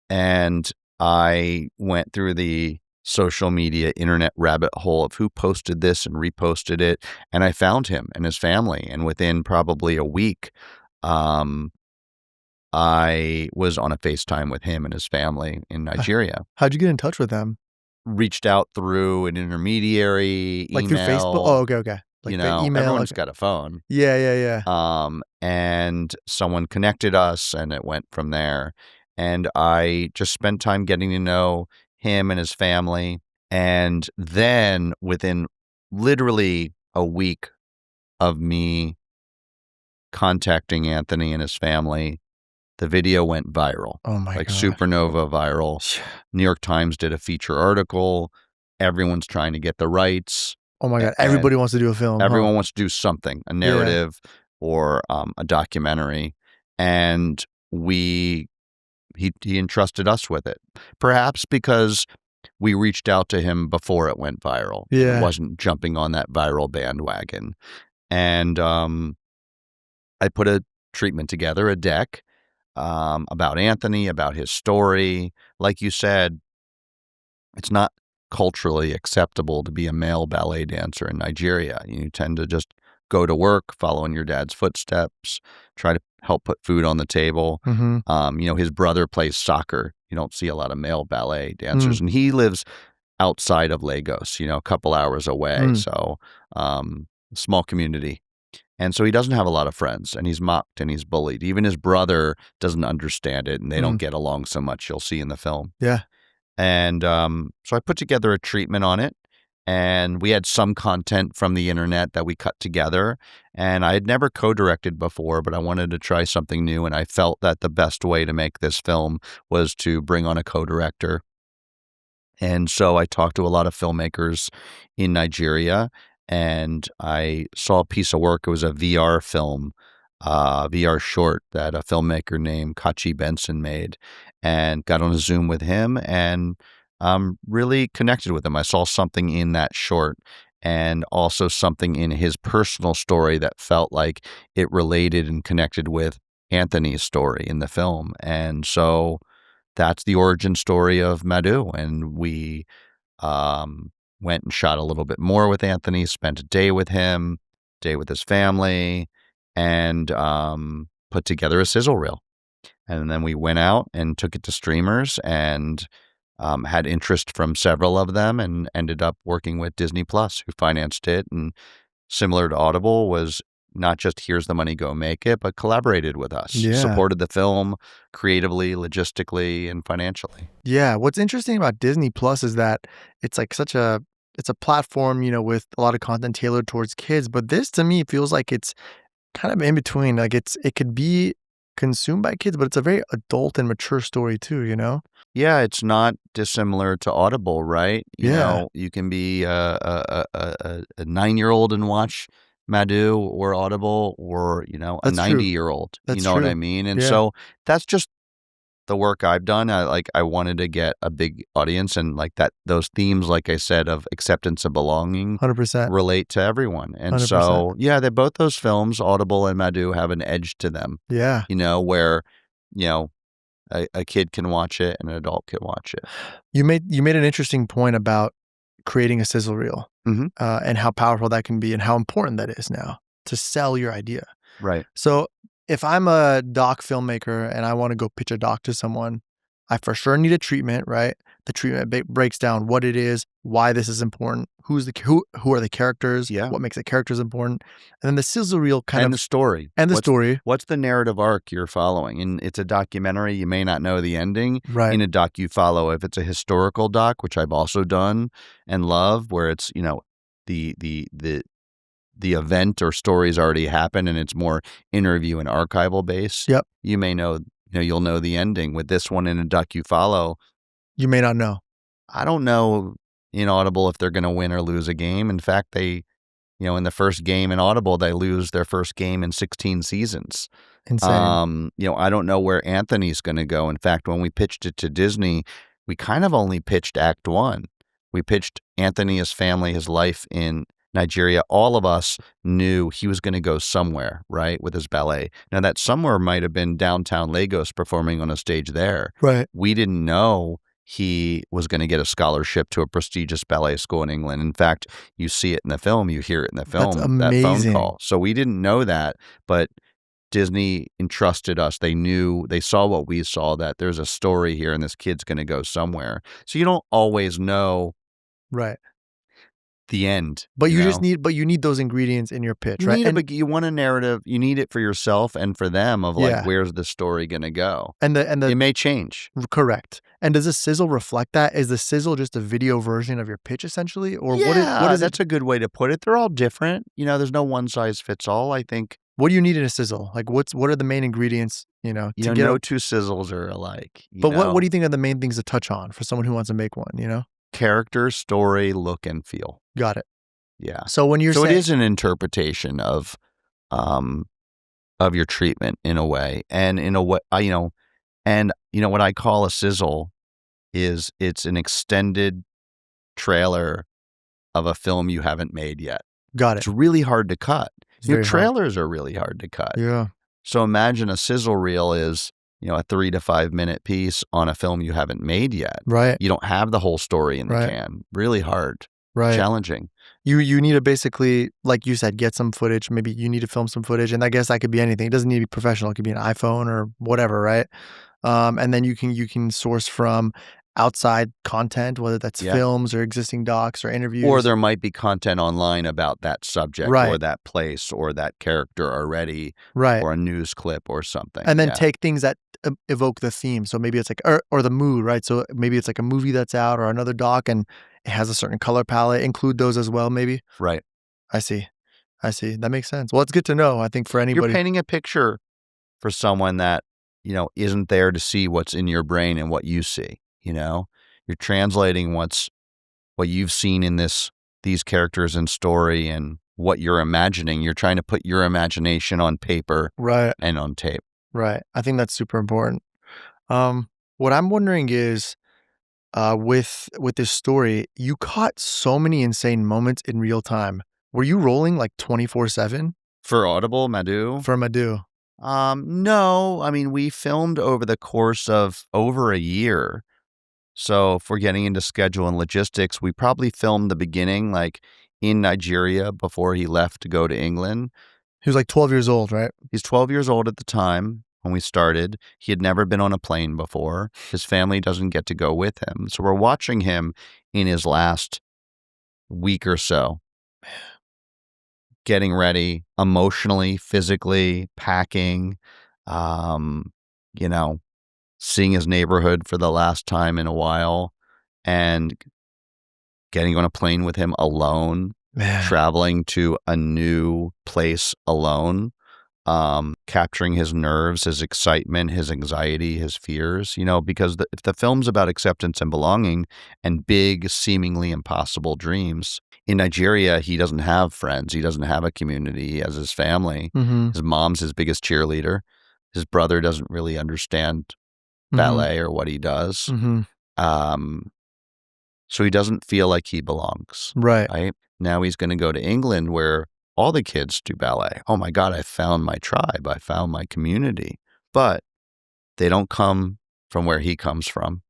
And I went through the social media internet rabbit hole of who posted this and reposted it. And I found him and his family. And within probably a week, I was on a FaceTime with him and his family in Nigeria. How'd you get in touch with them? Reached out through an intermediary, like email. Through Facebook? Oh, okay. Like email, everyone's got a phone. Yeah. And someone connected us and it went from there. And I just spent time getting to know him and his family. And then within literally a week of me contacting Anthony and his family, the video went viral. Oh my God. Like supernova viral. New York Times did a feature article. Everyone's trying to get the rights. Oh my God. Everybody wants to do a film. Everyone wants to do something, a narrative or a documentary. And he entrusted us with it. Perhaps because we reached out to him before it went viral. Yeah. It wasn't jumping on that viral bandwagon. And I put a treatment together, a deck, about Anthony, about his story. Like you said, it's not culturally acceptable to be a male ballet dancer in Nigeria. You tend to just go to work, follow in your dad's footsteps, try to help put food on the table. His brother plays soccer. You don't see a lot of male ballet dancers. And he lives outside of Lagos, a couple hours away. So small community. And so he doesn't have a lot of friends, and he's mocked and he's bullied. Even his brother doesn't understand it, and they don't get along so much. You'll see in the film. Yeah. And so I put together a treatment on it, and we had some content from the internet that we cut together. And I had never co-directed before, but I wanted to try something new, and I felt that the best way to make this film was to bring on a co-director. And so I talked to a lot of filmmakers in Nigeria, and I saw a piece of work. It was a VR film, VR short that a filmmaker named Kachi Benson made, and got on a Zoom with him and really connected with him. I saw something in that short and also something in his personal story that felt like it related and connected with Anthony's story in the film. And so that's the origin story of Madu. And we went and shot a little bit more with Anthony, spent a day with him, day with his family, and put together a sizzle reel. And then we went out and took it to streamers and had interest from several of them and ended up working with Disney Plus, who financed it. And similar to Audible, was not just here's the money, go make it, but collaborated with us, supported the film creatively, logistically, and financially. Yeah. What's interesting about Disney Plus is that it's like it's a platform, with a lot of content tailored towards kids. But this to me feels like it's kind of in between. Like it could be consumed by kids, but it's a very adult and mature story too, Yeah, it's not dissimilar to Audible, right? You Yeah. know, you can be a 9-year-old and watch Madu or Audible, or a That's true. 90-year-old. You That's know what I true. mean? And Yeah. so that's just the work I've done. I wanted to get a big audience, and like that, those themes, like I said, of acceptance and belonging 100%. relate to everyone. And 100%. so, yeah, both those films, Audible and Madu, have an edge to them, Yeah. where, a kid can watch it and an adult can watch it. You made an interesting point about creating a sizzle reel, Mhm. and how powerful that can be and how important that is now to sell your idea. Right. So if I'm a doc filmmaker and I want to go pitch a doc to someone, I for sure need a treatment, right? The treatment breaks down what it is, why this is important, who are the characters, Yeah. what makes the characters important, and then the sizzle reel And the story. and the story. What's the narrative arc you're following? And it's a documentary. You may not know the ending. Right. In a doc, you follow, if it's a historical doc, which I've also done and love, where it's, the event or stories already happened and it's more interview and archival based. Yep. You may know, you'll know the ending. With this one, in a doc you follow, You may not know. I don't know in Audible if they're going to win or lose a game. In fact, they, in the first game in Audible, they lose their first game in 16 seasons. Insane. I don't know where Anthony's going to go. In fact, when we pitched it to Disney, we kind of only pitched Act 1. We pitched Anthony, his family, his life in Nigeria. All of us knew he was going to go somewhere, right, with his ballet. Now, that somewhere might have been downtown Lagos, performing on a stage there. Right. We didn't know he was going to get a scholarship to a prestigious ballet school in England. In fact, you see it in the film, you hear it in the film, That's that phone amazing. call. So we didn't know that, but Disney entrusted us. They saw what we saw, that there's a story here and this kid's going to go somewhere. So you don't always know Right. the end. But you need those ingredients in your pitch, You right? need but you want a narrative. You need it for yourself and for them of like, Yeah. where's the story going to go? And It may change. correct. And does the sizzle reflect that? Is the sizzle just a video version of your pitch essentially? Or what is That's a good way to put it. They're all different. There's no one size fits all. I think, what do you need in a sizzle? Like what are the main ingredients, to get no two sizzles are alike. But what do you think are the main things to touch on for someone who wants to make one, Character, story, look, and feel. Got it. Yeah. So when you're So saying it is an interpretation of your treatment in a way, and in a way, and what I call a sizzle is it's an extended trailer of a film you haven't made yet. Got it. It's really hard to cut. It's very hard. Trailers are really hard to cut. Yeah. So imagine a sizzle reel is, a 3 to 5 minute piece on a film you haven't made yet. Right. You don't have the whole story in the Right. can. Really hard. Right. Challenging. You need to basically, like you said, get some footage. Maybe you need to film some footage, and I guess that could be anything. It doesn't need to be professional. It could be an iPhone or whatever, right? And then you can source from outside content, whether that's films or existing docs or interviews. Or there might be content online about that subject or that place or that character already, right, or a news clip or something. And then take things that evoke the theme. So maybe it's like, or the mood, right? So maybe it's like a movie that's out or another doc and it has a certain color palette. Include those as well, maybe. Right. I see. That makes sense. Well, it's good to know, I think, for anybody. You're painting a picture for someone that, isn't there to see what's in your brain and what you see. You're translating what you've seen in these characters and story and what you're imagining. You're trying to put your imagination on paper, right, and on tape. Right. I think that's super important. What I'm wondering is, with this story, you caught so many insane moments in real time. Were you rolling like 24/7 For Audible, Madu? for Madu? No, I mean, we filmed over the course of over a year. So if we're getting into schedule and logistics, we probably filmed the beginning like in Nigeria before he left to go to England. He was like 12 years old, right? He's 12 years old at the time when we started. He had never been on a plane before. His family doesn't get to go with him. So we're watching him in his last week or so, getting ready emotionally, physically, packing, um, you know, seeing his neighborhood for the last time in a while, and getting on a plane with him alone, Man. traveling to a new place alone, capturing his nerves, his excitement, his anxiety, his fears, because if the film's about acceptance and belonging and big, seemingly impossible dreams, in Nigeria, he doesn't have friends. He doesn't have a community. He has his family. Mm-hmm. His mom's his biggest cheerleader. His brother doesn't really understand ballet or what he does. Mm-hmm. So he doesn't feel like he belongs. Right. Now he's going to go to England where all the kids do ballet. Oh my God, I found my tribe. I found my community. But they don't come from where he comes from.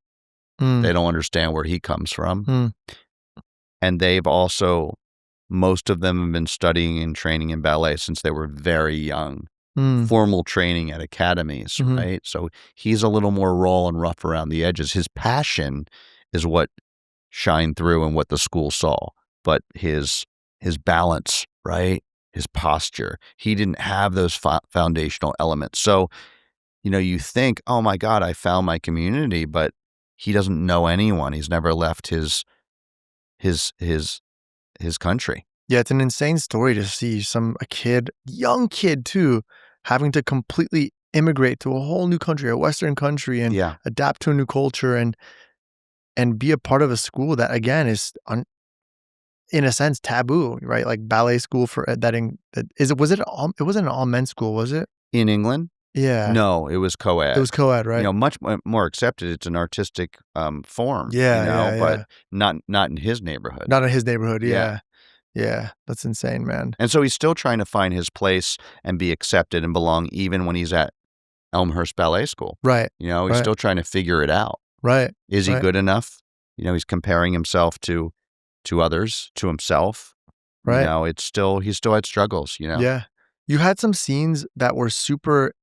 They don't understand where he comes from. And most of them have been studying and training in ballet since they were very young. Formal training at academies, right? So he's a little more raw and rough around the edges. His passion is what shined through and what the school saw. But his balance, right? His posture, he didn't have those foundational elements. So, you think, oh my God, I found my community, but he doesn't know anyone. He's never left his country. Yeah, it's an insane story to see young kid too, having to completely immigrate to a whole new country, a Western country, and adapt to a new culture and be a part of a school that, again, is in a sense taboo, right? Like ballet school it wasn't an all men's school, was it? In England? Yeah. No, it was co-ed. It was co-ed, right? Much more accepted. It's an artistic form. Yeah, but not in his neighborhood. Not in his neighborhood. Yeah. Yeah, that's insane, man. And so he's still trying to find his place and be accepted and belong, even when he's at Elmhurst Ballet School. Right. He's still trying to figure it out. Right. Is he good enough? He's comparing himself to others, to himself. Right. He still had struggles. Yeah. You had some scenes that were super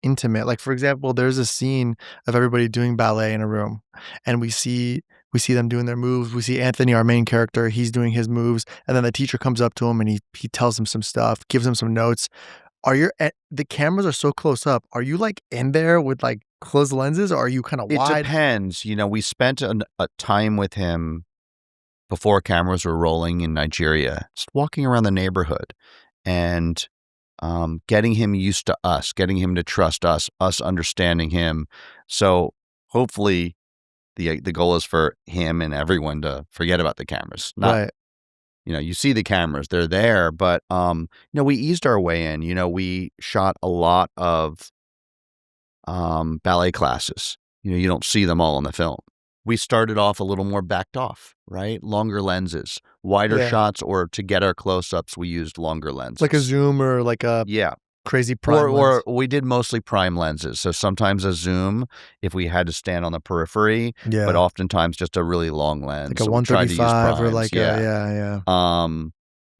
intimate. Like, for example, there's a scene of everybody doing ballet in a room, and we see them doing their moves. We see Anthony, our main character, he's doing his moves, and then the teacher comes up to him and he tells him some stuff, gives him some notes. The cameras are so close up. Are you like in there with like closed lenses, or are you kind of wide? It depends. We spent a time with him before cameras were rolling in Nigeria, just walking around the neighborhood and getting him used to us, getting him to trust us understanding him. So hopefully the goal is for him and everyone to forget about the cameras. Right. You see the cameras, they're there, but we eased our way in. We shot a lot of ballet classes. You don't see them all in the film. We started off a little more backed off, right? Longer lenses, wider shots, or to get our close-ups, we used longer lenses. Like a zoom or like a crazy prime lens. Or we did mostly prime lenses. So sometimes a zoom if we had to stand on the periphery, but oftentimes just a really long lens. Like a 135 or like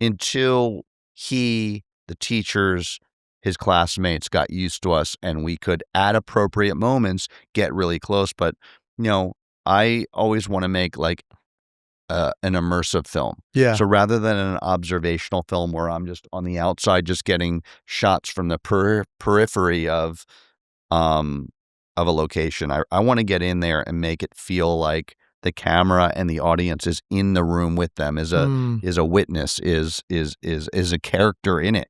until the teachers, his classmates got used to us and we could, at appropriate moments, get really close. But, I always want to make like an immersive film. Yeah. So rather than an observational film where I'm just on the outside, just getting shots from the periphery of a location, I want to get in there and make it feel like the camera and the audience is in the room with them, is a witness, is a character in it.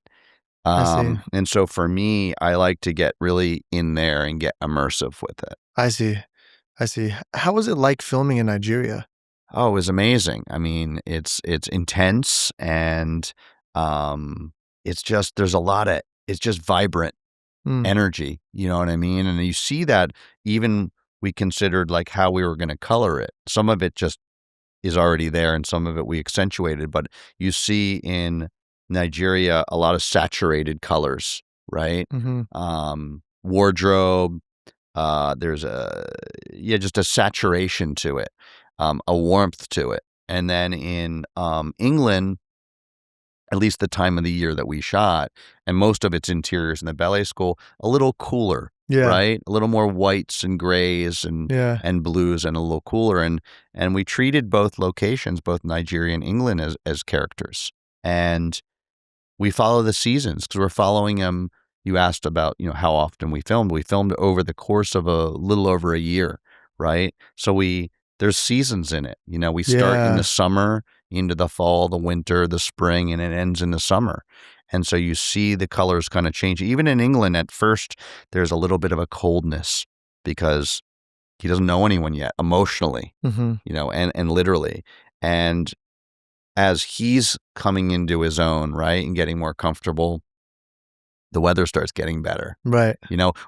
And so for me, I like to get really in there and get immersive with it. I see. How was it like filming in Nigeria? Oh, it was amazing. I mean, it's intense and it's just it's just vibrant energy. You know what I mean? And you see that even we considered like how we were going to color it. Some of it just is already there and some of it we accentuated, but you see in Nigeria a lot of saturated colors. right? Mm-hmm. Wardrobe. There's just a saturation to it, a warmth to it. And then in England, at least the time of the year that we shot, and most of its interiors in the ballet school, a little cooler, Yeah. right? A little more whites and grays and Yeah. blues, and a little cooler. And we treated both locations, both Nigeria and England, as characters. And we follow the seasons because we're following them. You asked about, how often we filmed. We filmed over the course of a little over a year, right? So there's seasons in it. We start in Yeah. the summer, into the fall, the winter, the spring, and it ends in the summer. And so you see the colors kind of change. Even in England, at first, there's a little bit of a coldness because he doesn't know anyone yet emotionally, Mm-hmm. and literally. And as he's coming into his own, right, and getting more comfortable, the weather starts getting better, Right.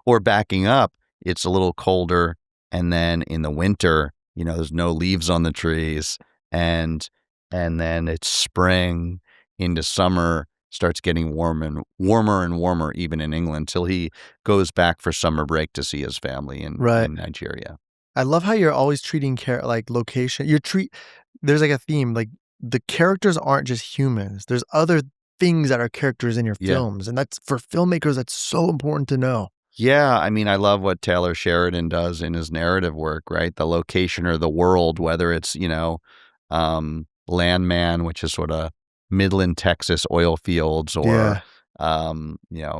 or backing up, it's a little colder. And then in the winter, there's no leaves on the trees. And then it's spring into summer, starts getting warmer and warmer, even in England, till he goes back for summer break to see his family in Nigeria. I love how you're always treating like location. There's like a theme, like the characters aren't just humans. There's other things that are characters in your films. And that's, for filmmakers, that's so important to know. Yeah. I mean, I love what Taylor Sheridan does in his narrative work, right? The location or the world, whether it's, Landman, which is sort of Midland, Texas oil fields, or,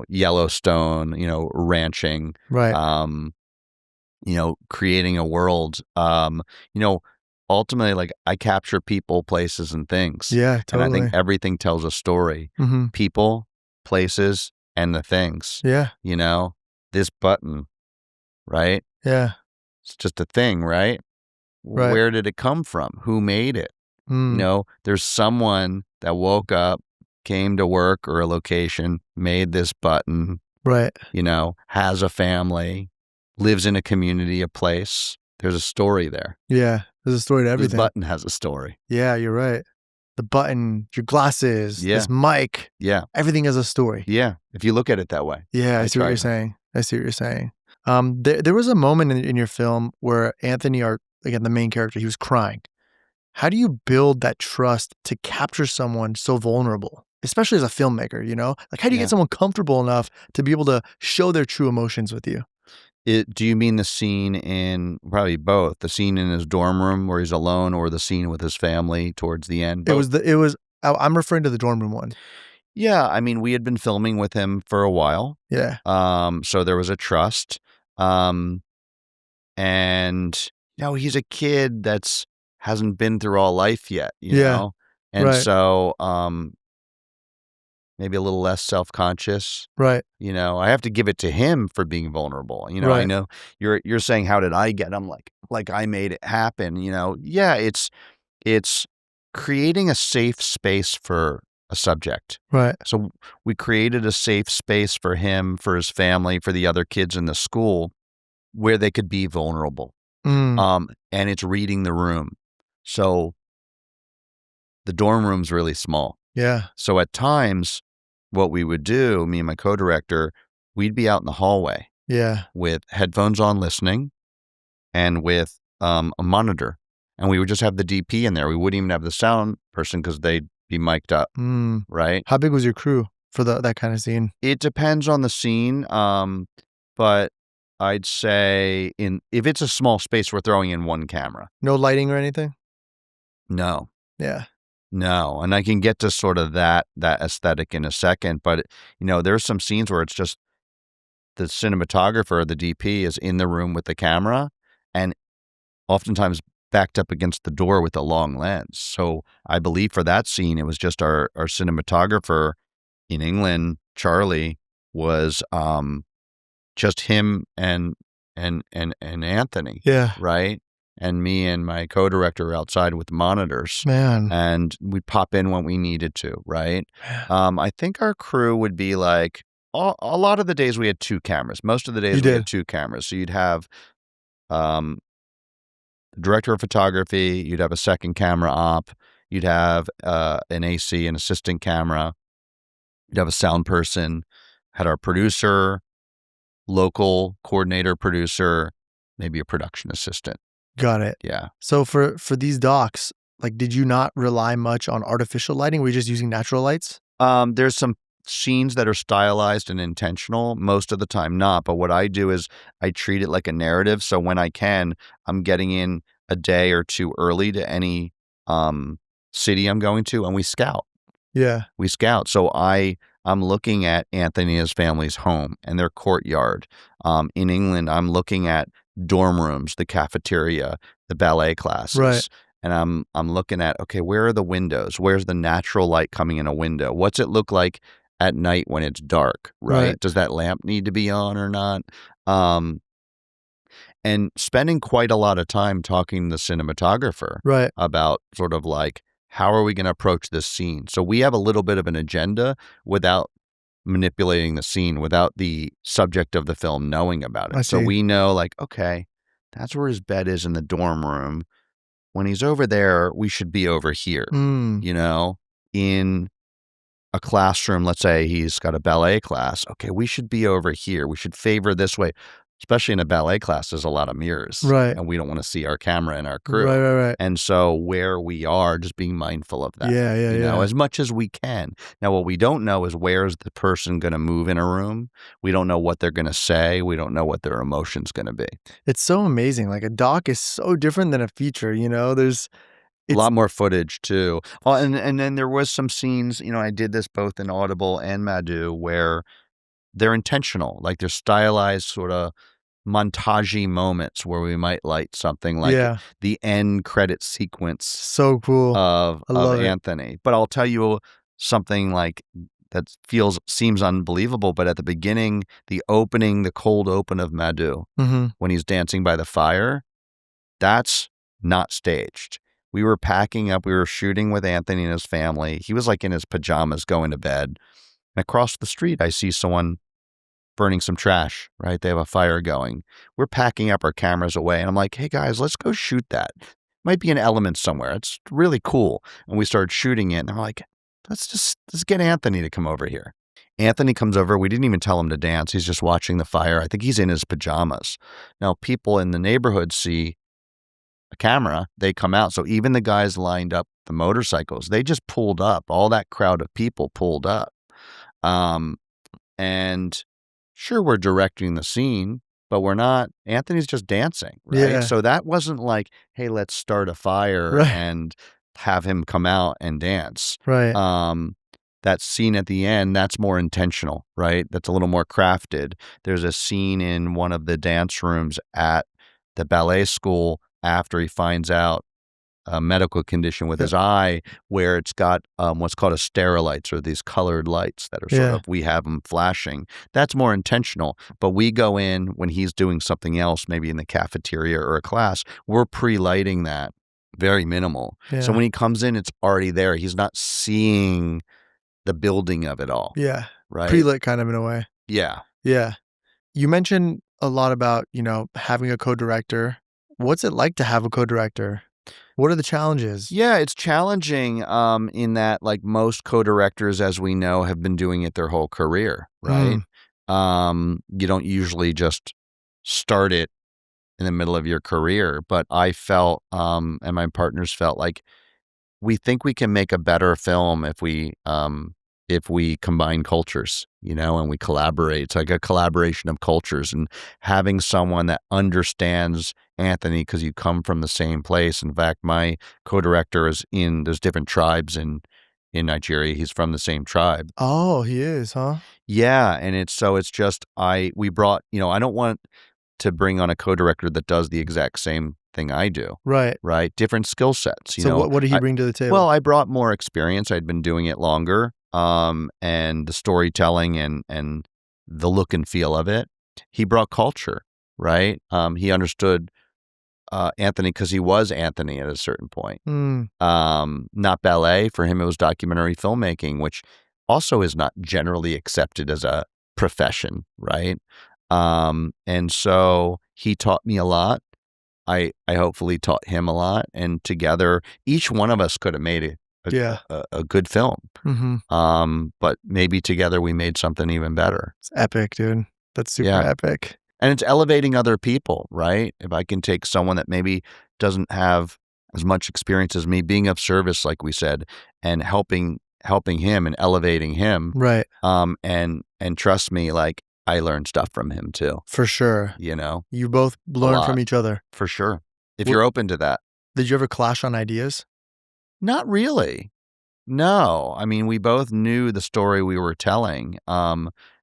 Yellowstone, ranching. Right. Creating a world, ultimately, like, I capture people, places, and things. Yeah, And I totally. think everything tells a story. Mm-hmm. People, places, and the things. Yeah. This button, right? Yeah. It's just a thing, right? Right. Where did it come from? Who made it? There's someone that woke up, came to work or a location, made this button, Right. has a family, lives in a community, a place. There's a story there. Yeah. There's a story to everything. This button has a story. Yeah, you're right. The button, your glasses, Yeah. this mic. Yeah. Everything has a story. Yeah. If you look at it that way. Yeah, I see what you're saying. There was a moment in your film where Anthony, again, the main character, he was crying. How do you build that trust to capture someone so vulnerable, especially as a filmmaker, Like, how do you get someone comfortable enough to be able to show their true emotions with you? Do you mean the scene in, probably both, the scene in his dorm room where he's alone, or the scene with his family towards the end? Both. I'm referring to the dorm room one. Yeah. I mean, we had been filming with him for a while. Yeah. So there was a trust. And he's a kid hasn't been through all life yet, Yeah. And Right. so maybe a little less self-conscious. Right. I have to give it to him for being vulnerable. I Right. know you're saying, how did I get? I'm like I made it happen. Yeah, it's creating a safe space for a subject. Right. So we created a safe space for him, for his family, for the other kids in the school, where they could be vulnerable. Mm. And it's reading the room. So the dorm room's really small. Yeah. So at times, what we would do, me and my co-director, we'd be out in the hallway. Yeah. With headphones on, listening, and with a monitor. And we would just have the DP in there. We wouldn't even have the sound person because they'd be mic'd up, right? How big was your crew for that kind of scene? It depends on the scene, but I'd say if it's a small space, we're throwing in one camera. No lighting or anything? No. Yeah. No, and I can get to sort of that aesthetic in a second, but there's some scenes where it's just the cinematographer, the DP, is in the room with the camera, and oftentimes backed up against the door with a long lens. So I believe for that scene, it was just our cinematographer in England, Charlie, was just him and Anthony. Yeah. Right. And me and my co-director were outside with monitors. Man. And we'd pop in when we needed to, right? I think our crew would be like, a lot of the days we had two cameras. Most of the days we had two cameras. So you'd have the director of photography, you'd have a second camera op, you'd have an AC, an assistant camera, you'd have a sound person, had our producer, local coordinator, producer, maybe a production assistant. Got it. Yeah. So for these docs, like, did you not rely much on artificial lighting? Were you just using natural lights? There's some scenes that are stylized and intentional, most of the time not. But what I do is I treat it like a narrative. So when I can, I'm getting in a day or two early to any city I'm going to, and we scout. Yeah. We scout. So I'm looking at Anthony and his family's home and their courtyard. In England, I'm looking at dorm rooms, the cafeteria, the ballet classes. Right. And I'm looking at, okay, where are the windows? Where's the natural light coming in a window? What's it look like at night when it's dark, right? Right. Does that lamp need to be on or not? And spending quite a lot of time talking to the cinematographer Right. about sort of like, how are we going to approach this scene? So we have a little bit of an agenda without manipulating the scene, without the subject of the film knowing about it. I So see. we know, like, okay, that's where his bed is in the dorm room. When he's over there, we should be over here, you know, in a classroom. Let's say he's got a ballet class. Okay, we should be over here. We should favor this way, especially in a ballet class. There's a lot of mirrors, Right. and we don't want to see our camera and our crew. Right. And so where we are, just being mindful of that, Yeah. you know, as much as we can. Now, what we don't know is where's the person going to move in a room. We don't know what they're going to say. We don't know what their emotion's going to be. It's so amazing. Like, a doc is so different than a feature, you know? A lot more footage too. Oh, and then there was some scenes, you know, I did this both in Audible and Madu where they're intentional, like they're stylized sort of montagey moments where we might light something like the end credit sequence so cool of I love Anthony. But I'll tell you something like that seems unbelievable, but at the beginning, the cold open of Madu, when he's dancing by the fire, that's not staged. We were packing up, we were shooting with Anthony and his family. He was like in his pajamas going to bed. And across the street, I see someone burning some trash, right? They have a fire going. We're packing up our cameras away. And I'm like, hey guys, let's go shoot that. Might be an element somewhere. It's really cool. And we started shooting it. And I'm like, let's get Anthony to come over here. Anthony comes over. We didn't even tell him to dance. He's just watching the fire. I think he's in his pajamas. Now, people in the neighborhood see a camera, they come out. So even the guys lined up the motorcycles, they just pulled up. All that crowd of people pulled up. And sure, we're directing the scene, but we're not. Anthony's just dancing, right? Yeah. So that wasn't like, hey, let's start a fire and have him come out and dance. Right. That scene at the end, that's more intentional, right? That's a little more crafted. There's a scene in one of the dance rooms at the ballet school after he finds out a medical condition with his eye where it's got what's called a sterilites, or these colored lights that are sort of, we have them flashing. That's more intentional. But we go in when he's doing something else, maybe in the cafeteria or a class, we're pre-lighting that, very minimal. So when he comes in, it's already there. He's not seeing the building of it all. Yeah. Right. Pre-lit kind of in a way. Yeah. Yeah. You mentioned a lot about, you know, having a co-director. What's it like to have a co-director? What are the challenges? Yeah, it's challenging in that, like, most co-directors, as we know, have been doing it their whole career, right? You don't usually just start it in the middle of your career. But I felt, and my partners felt, like we think we can make a better film if we combine cultures, you know, and we collaborate. It's like a collaboration of cultures, and having someone that understands Anthony, because you come from the same place. In fact, my co-director there's different tribes in Nigeria. He's from the same tribe. Oh, he is, huh? Yeah. And we brought, you know, I don't want to bring on a co-director that does the exact same thing I do. Right. Different skill sets. So what did he bring to the table? Well, I brought more experience. I'd been doing it longer. And the storytelling and the look and feel of it. He brought culture, right? He understood Anthony because he was Anthony at a certain point. Not ballet. For him, it was documentary filmmaking, which also is not generally accepted as a profession, right? And so he taught me a lot. I hopefully taught him a lot. And together, each one of us could have made a Yeah. a good film. Mm-hmm. But maybe together we made something even better. It's epic, dude. That's super Yeah. epic. And it's elevating other people, right? If I can take someone that maybe doesn't have as much experience as me, being of service, like we said, and helping him and elevating him. Right. And trust me, like I learned stuff from him too, For sure. you know, You both learn from lot. each other. For sure. If What- you're open to that. Did you ever clash on ideas? Not really. No. I mean, we both knew the story we were telling.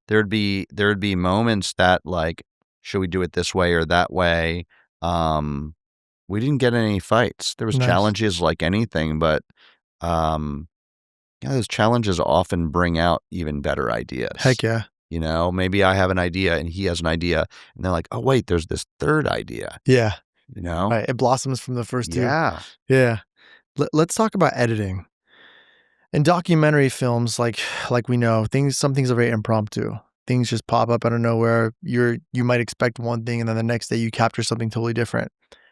There'd be moments that like, should we do it this way or that way? We didn't get in any fights. There was Nice. challenges like anything, but yeah, those challenges often bring out even better ideas. Heck yeah. You know, maybe I have an idea and he has an idea, and they're like, "Oh wait, there's this third idea." Yeah. You know, Right. It blossoms from the first two. yeah, Yeah. Let's talk about editing. In documentary films, like we know, some things are very impromptu. Things just pop up out of nowhere. You might expect one thing, and then the next day you capture something totally different.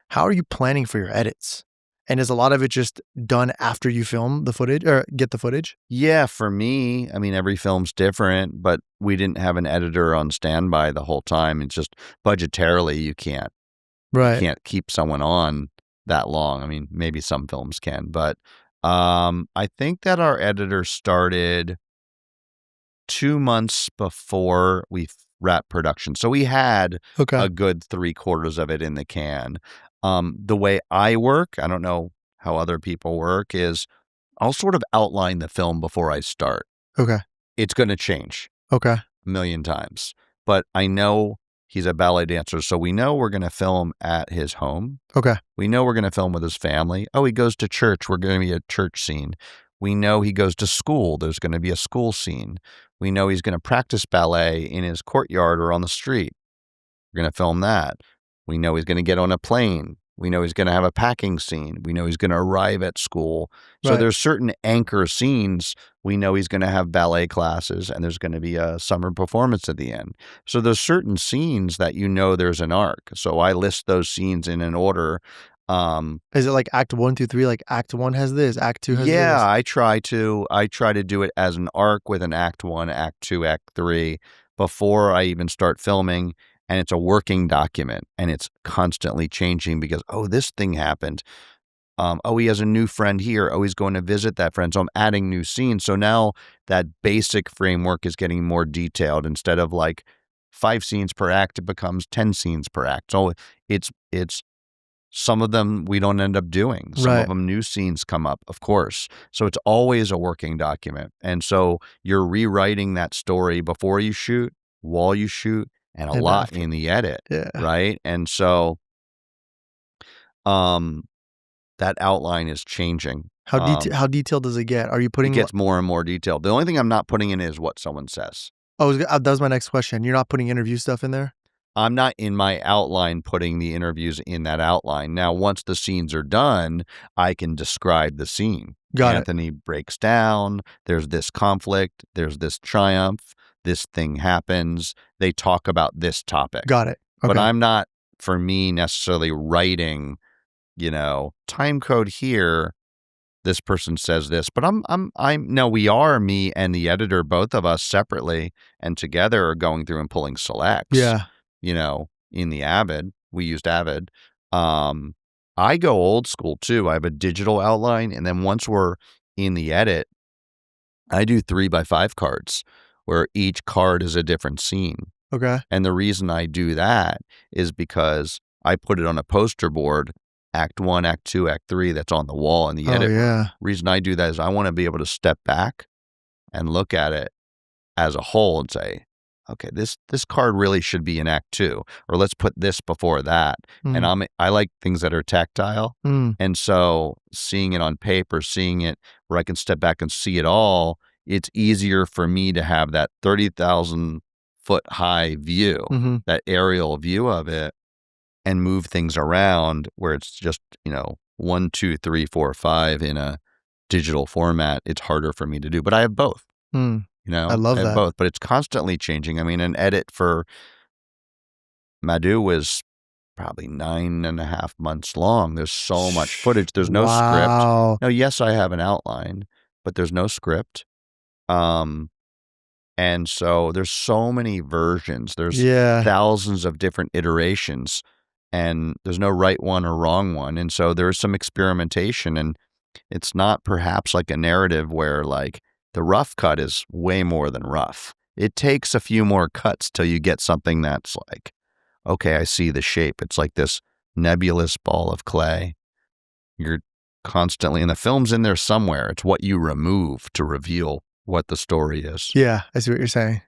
How are you planning for your edits? And is a lot of it just done after you film the footage or get the footage? yeah. For me, I mean, every film's different, but we didn't have an editor on standby the whole time. It's just budgetarily, you can't keep someone on that long. I mean, maybe some films can, but I think that our editor started 2 months before we wrapped production. So we had a good 3/4 of it in the can. The way I work, I don't know how other people work, is I'll sort of outline the film before I start. Okay. It's going to change Okay. a million times, but I know he's a ballet dancer, so we know we're going to film at his home. Okay. We know we're going to film with his family. Oh, he goes to church. We're going to be a church scene. We know he goes to school. There's going to be a school scene. We know he's going to practice ballet in his courtyard or on the street. We're going to film that. We know he's going to get on a plane. We know he's going to have a packing scene. We know he's going to arrive at school. So there's certain anchor scenes. We know he's going to have ballet classes and there's going to be a summer performance at the end. So there's certain scenes that you know there's an arc. So I list those scenes in an order. Is it like act 1, 2, 3? Like act 1 has this, act 2 has this? Yeah, I try to do it as an arc with an act 1, act 2, act 3 before I even start filming. And it's a working document and it's constantly changing because, oh, this thing happened. Oh, he has a new friend here. Oh, he's going to visit that friend. So I'm adding new scenes. So now that basic framework is getting more detailed. Instead of like 5 scenes per act, it becomes 10 scenes per act. So it's some of them we don't end up doing. Some of them new scenes come up, of course. So it's always a working document. And so you're rewriting that story before you shoot, while you shoot, and a lot in the edit. Yeah. Right. And so that outline is changing. How detailed does it get? Are you putting? It gets more and more detailed. The only thing I'm not putting in is what someone says. Oh, that was my next question. You're not putting interview stuff in there? I'm not in my outline putting the interviews in that outline. Now, once the scenes are done, I can describe the scene. Anthony breaks down. There's this conflict. There's this triumph. This thing happens. They talk about this topic. Got it. Okay. But I'm not, for me, necessarily writing, time code here. This person says this, but we are, me and the editor, both of us separately and together are going through and pulling selects. Yeah. In the Avid, we used Avid. I go old school too. I have a digital outline. And then once we're in the edit, I do 3x5 cards where each card is a different scene. Okay. And the reason I do that is because I put it on a poster board, act 1, act 2, act 3, that's on the wall in the edit. Yeah. Reason I do that is I want to be able to step back and look at it as a whole and say, okay, this card really should be in act 2, or let's put this before that. And I like things that are tactile. And so seeing it on paper, seeing it where I can step back and see it all, it's easier for me to have that 30,000 foot high view, that aerial view of it, and move things around where it's just, 1, 2, 3, 4, 5 in a digital format. It's harder for me to do, but I have both. I love that. Both, but it's constantly changing. I mean, an edit for Madu was probably 9.5 months long. There's so much footage. There's no script. Wow. Now, yes, I have an outline, but there's no script. And so there's so many versions. There's Yeah. thousands of different iterations, and there's no right one or wrong one. And so there's some experimentation, and it's not perhaps like a narrative where like the rough cut is way more than rough. It takes a few more cuts till you get something that's like, okay, I see the shape. It's like this nebulous ball of clay. You're constantly, and the film's in there somewhere. It's what you remove to reveal what the story is. Yeah, I see what you're saying.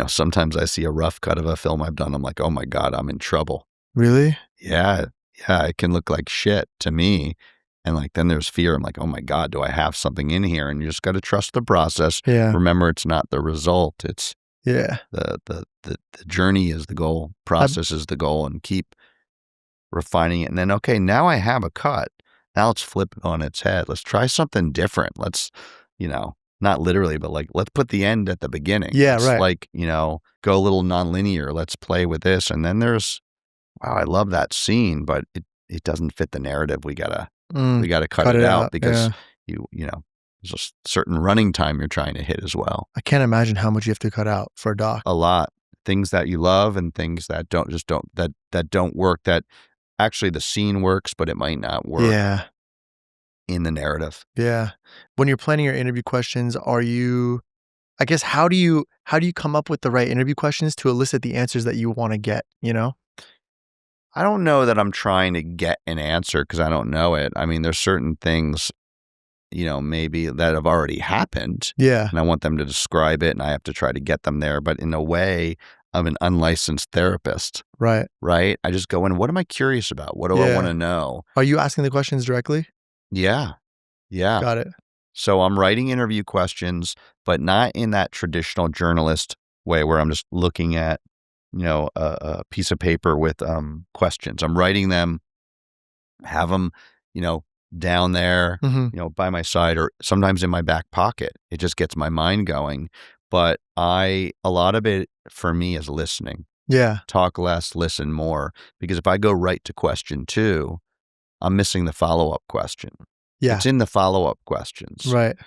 Sometimes I see a rough cut of a film I've done. I'm like, oh my God, I'm in trouble. Really? Yeah. It can look like shit to me. And like, then there's fear. I'm like, oh my God, do I have something in here? And you just got to trust the process. Yeah. Remember, it's not the result. It's the journey is the goal. Process is the goal, and keep refining it. And then, okay, now I have a cut. Now let's flip it on its head. Let's try something different. Let's, not literally, but like, let's put the end at the beginning. Yeah, let's right. Like, go a little nonlinear. Let's play with this. And then there's, wow, I love that scene, but it doesn't fit the narrative. We gotta cut it out because there's a certain running time you're trying to hit as well. I can't imagine how much you have to cut out for a doc. A lot. Things that you love and things that don't work, that actually the scene works, but it might not work. Yeah. In the narrative. Yeah. When you're planning your interview questions, how do you come up with the right interview questions to elicit the answers that you want to get, I don't know that I'm trying to get an answer because I don't know it. I mean, there's certain things, maybe that have already happened. Yeah. And I want them to describe it and I have to try to get them there. But in a way, I'm an unlicensed therapist. Right. Right. I just go in, what am I curious about? What do I want to know? Are you asking the questions directly? Yeah. Yeah. Got it. So I'm writing interview questions, but not in that traditional journalist way where I'm just looking at, a piece of paper with questions. I'm writing them, have them, down there, by my side or sometimes in my back pocket. It just gets my mind going. But a lot of it for me is listening. Yeah. Talk less, listen more. Because if I go right to question 2, I'm missing the follow-up question. Yeah. It's in the follow-up questions. Right.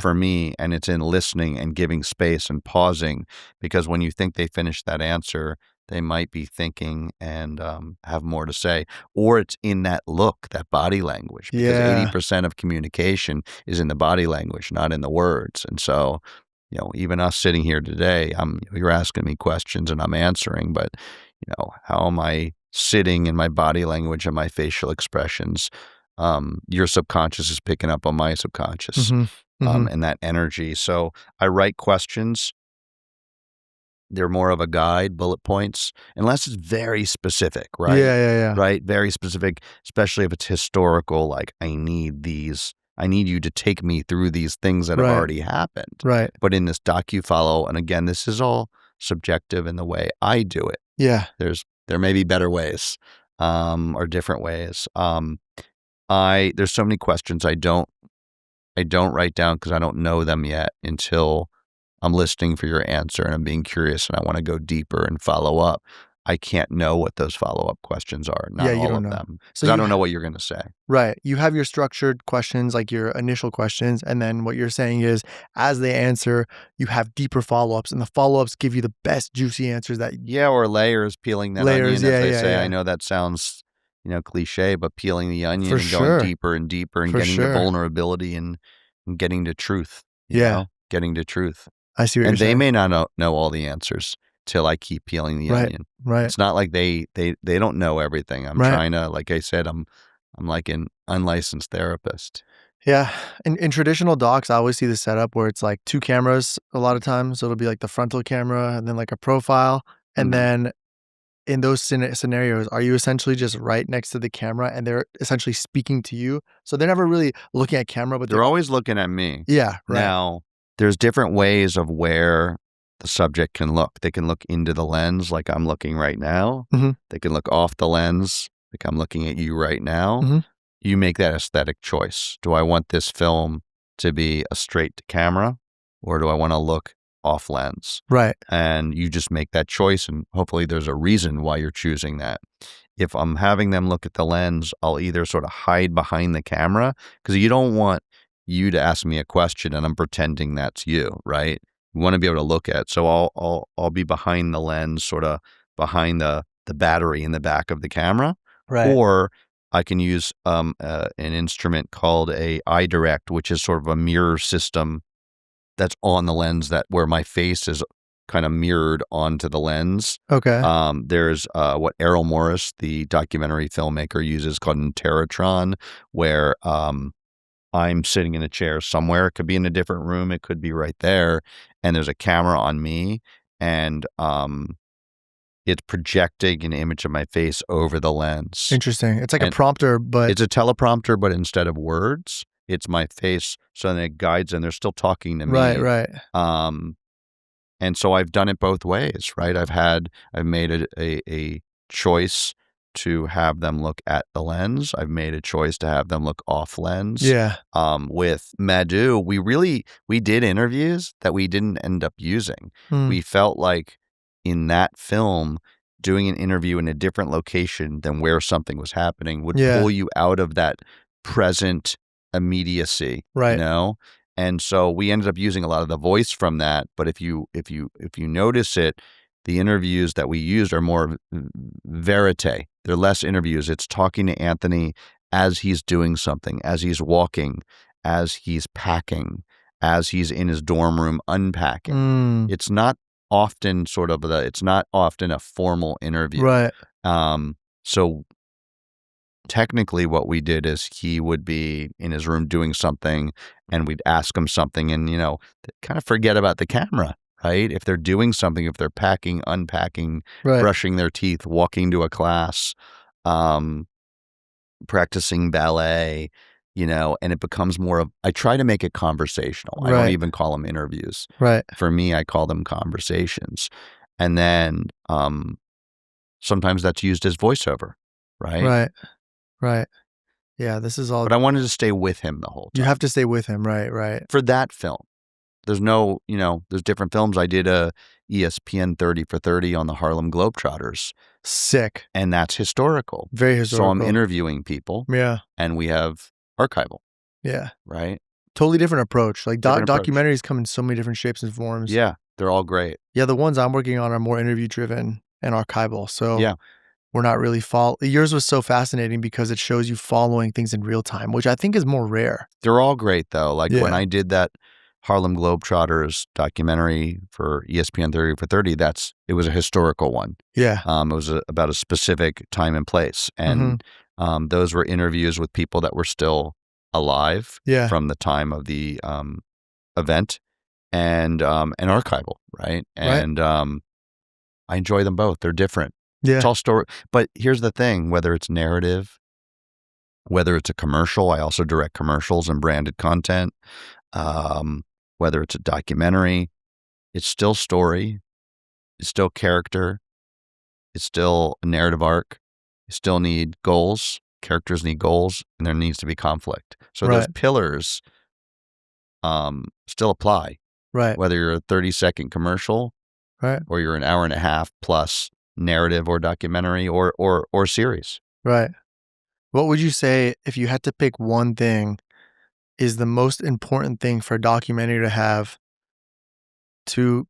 For me, and it's in listening and giving space and pausing, because when you think they finished that answer, they might be thinking and have more to say. Or it's in that look, that body language, because 80% of communication is in the body language, not in the words. And so, even us sitting here today, you're asking me questions and I'm answering, but how am I sitting in my body language and my facial expressions? Your subconscious is picking up on my subconscious, and that energy. So I write questions. They're more of a guide, bullet points, unless it's very specific, right? Yeah. Right? Very specific, especially if it's historical, like I need you to take me through these things that have already happened. Right. But in this docu-follow, and again, this is all subjective in the way I do it. Yeah. There may be better ways, or different ways. There's so many questions I don't write down because I don't know them yet until I'm listening for your answer and I'm being curious and I want to go deeper and follow up. I can't know what those follow-up questions are. Not all of them. So I don't know what you're going to say. Right. You have your structured questions, like your initial questions. And then what you're saying is, as they answer, you have deeper follow-ups. And the follow-ups give you the best juicy answers that... Yeah, or layers, peeling that onion, as they say. Yeah. I know that sounds, cliche, but peeling the onion For and sure. going deeper and deeper and For getting sure. to vulnerability and getting to truth. Getting to truth. I see what you're And they saying. may not know all the answers till I keep peeling the onion. Right. It's not like they don't know everything. I'm trying to, like I said, I'm like an unlicensed therapist. Yeah. In traditional docs, I always see the setup where it's like 2 cameras a lot of times. So it'll be like the frontal camera and then like a profile. And then in those scenarios, are you essentially just right next to the camera and they're essentially speaking to you? So they're never really looking at camera, but they're always looking at me. Yeah. Right. Now, there's different ways of where the subject can look. They can look into the lens like I'm looking right now. They can look off the lens like I'm looking at you right now. You make that aesthetic choice. Do I want this film to be a straight to camera or do I want to look off lens? Right. And you just make that choice and hopefully there's a reason why you're choosing that. if I'm having them look at the lens, I'll either sort of hide behind the camera, because you don't want you to ask me a question and I'm pretending that's you, right? You want to be able to look at. So I'll be behind the lens, sort of behind the battery in the back of the camera, Right. or I can use an instrument called a iDirect, which is sort of a mirror system that's on the lens, that where my face is kind of mirrored onto the lens. Okay. There's what Errol Morris, the documentary filmmaker, uses called Teratron, where I'm sitting in a chair somewhere. It could be in a different room. It could be right there. And there's a camera on me, and it's projecting an image of my face over the lens. Interesting. It's like And a prompter, but it's a teleprompter, but instead of words, it's my face. So then it guides, and they're still talking to me. right. And so I've done it both ways, right? I've made a choice to have them look at the lens. I've made a choice to have them look off lens. Yeah. With Madu, we did interviews that we didn't end up using. Hmm. We felt like in that film, doing an interview in a different location than where something was happening would pull you out of that present immediacy, Right. you know? And so we ended up using a lot of the voice from that. But if you notice it, the interviews that we used are more verite. They're less interviews. It's talking to Anthony as he's doing something, as he's walking, as he's packing, as he's in his dorm room unpacking. It's not often it's not often a formal interview. Right. So technically what we did is he would be in his room doing something, and we'd ask him something, and, kind of forget about the camera, right? If they're doing something, if they're packing, unpacking, brushing their teeth, walking to a class, practicing ballet, and it becomes more of, I try to make it conversational. I don't even call them interviews. Right. For me, I call them conversations. And then sometimes that's used as voiceover, right? Right. Yeah, this is all. But I wanted to stay with him the whole time. You have to stay with him, right. For that film. There's no, there's different films. I did a ESPN 30 for 30 on the Harlem Globetrotters. Sick. And that's historical. Very historical. So I'm interviewing people. Yeah. And we have archival. Yeah. Right? Totally different approach. Like Different approach. Documentaries come in so many different shapes and forms. Yeah. They're all great. Yeah, the ones I'm working on are more interview driven and archival. So yeah. We're not really yours was so fascinating because it shows you following things in real time, which I think is more rare. They're all great though. Like when I did that Harlem Globetrotters documentary for ESPN 30 for 30, it was a historical one. Yeah. It was about a specific time and place. And those were interviews with people that were still alive from the time of the event, and archival, right? And I enjoy them both. They're different. Yeah. It's all story. But here's the thing, whether it's narrative, whether it's a commercial, I also direct commercials and branded content, whether it's a documentary, it's still story, it's still character, it's still a narrative arc. You still need goals. Characters need goals, and there needs to be conflict. So those pillars still apply. Right. Whether you're a 30-second commercial, or you're an hour and a half plus narrative or documentary or series. Right. What would you say, if you had to pick one thing, is the most important thing for a documentary to have to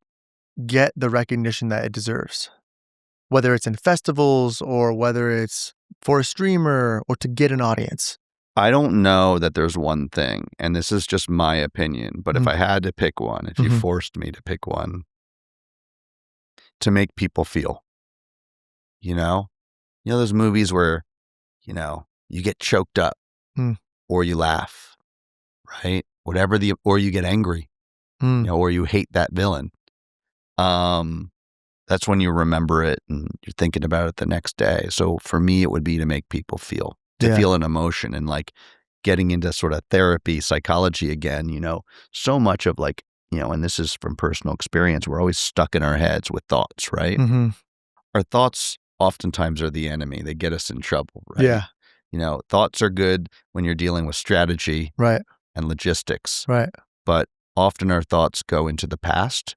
get the recognition that it deserves? Whether it's in festivals or whether it's for a streamer or to get an audience. I don't know that there's one thing, and this is just my opinion, but if I had to pick one, if you forced me to pick one, to make people feel. Those movies where, you get choked up or you laugh, right? Or you get angry, or you hate that villain. That's when you remember it and you're thinking about it the next day. So for me, it would be to make people feel, feel an emotion, and like getting into sort of therapy, psychology again, so much of like, and this is from personal experience, we're always stuck in our heads with thoughts, right? Our thoughts oftentimes are the enemy. They get us in trouble, right? Yeah. Thoughts are good when you're dealing with strategy and logistics. Right. But often our thoughts go into the past.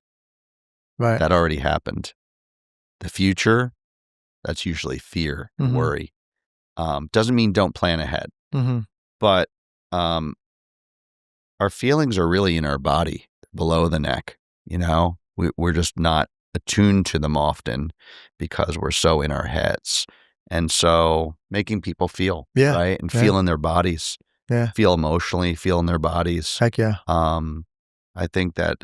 Right. That already happened. The future, That's usually fear and Mm-hmm. worry. Doesn't mean don't plan ahead, Mm-hmm. but our feelings are really in our body, below the neck. We're just not attuned to them often because we're so in our heads. And so making people feel, Yeah. right? And Yeah. feel in their bodies, Yeah. feel emotionally, feel in their bodies. Heck yeah. I think that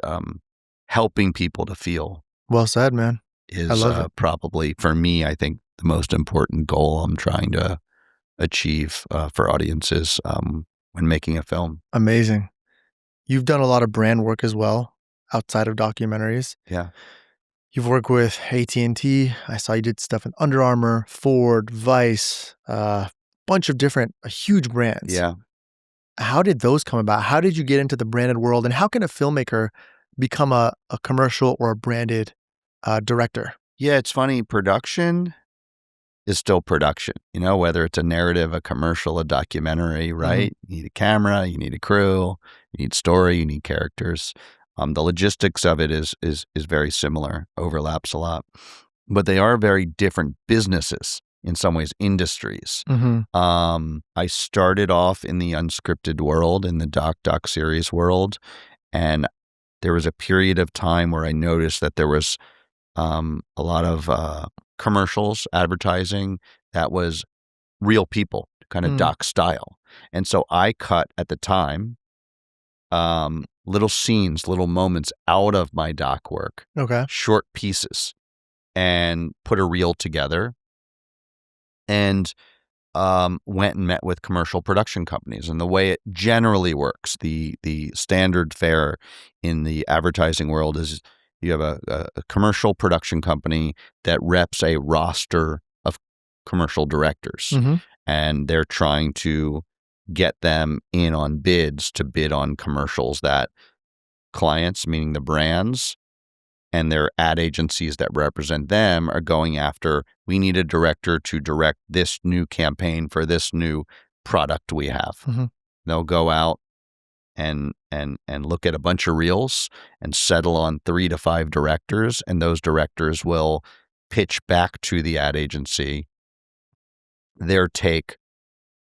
helping people to feel Well said, man. I is love it. probably, for me, I think the most important goal I'm trying to achieve for audiences when making a film. Amazing. You've done a lot of brand work as well outside of documentaries. Yeah. You've worked with AT&T. I saw you did stuff in Under Armour, Ford, Vice, bunch of different, huge brands. Yeah. How did those come about? How did you get into the branded world? And how can a filmmaker become a commercial or a branded director? Yeah, it's funny. Production is still production, whether it's a narrative, a commercial, a documentary, right? You need a camera, you need a crew, you need story, you need characters. The logistics of it is very similar, overlaps a lot, but they are very different businesses, in some ways, industries. I started off in the unscripted world, in the doc series world, and there was a period of time where I noticed that there was a lot of commercials, advertising that was real people, kind of doc style. And so I cut at the time little scenes, little moments out of my doc work, short pieces, and put a reel together and went and met with commercial production companies. And the way it generally works, the standard fare in the advertising world is you have a commercial production company that reps a roster of commercial directors, and they're trying to get them in on bids to bid on commercials that clients, meaning the brands, and their ad agencies that represent them are going after. We need a director to direct this new campaign for this new product we have. They'll go out and look at a bunch of reels and settle on 3 to 5 directors, and those directors will pitch back to the ad agency their take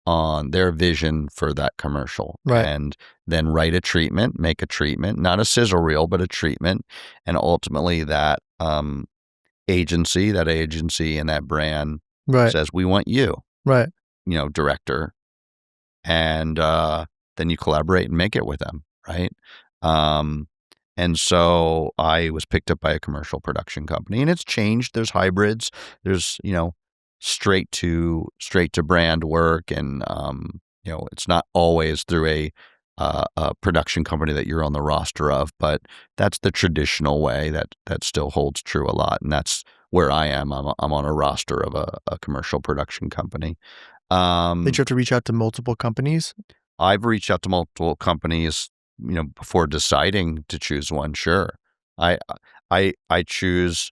on their vision for that commercial, and then write a treatment, make a treatment, not a sizzle reel, but a treatment. And ultimately that agency and that brand says, we want you, director. And then you collaborate and make it with them. Right. And so I was picked up by a commercial production company, and it's changed. There's hybrids. There's, straight to brand work, and it's not always through a production company that you're on the roster of, but that's the traditional way that still holds true a lot, and that's where I am. I'm on a roster of a commercial production company. Did you have to reach out to multiple companies? I've reached out to multiple companies, before deciding to choose one. Sure, I choose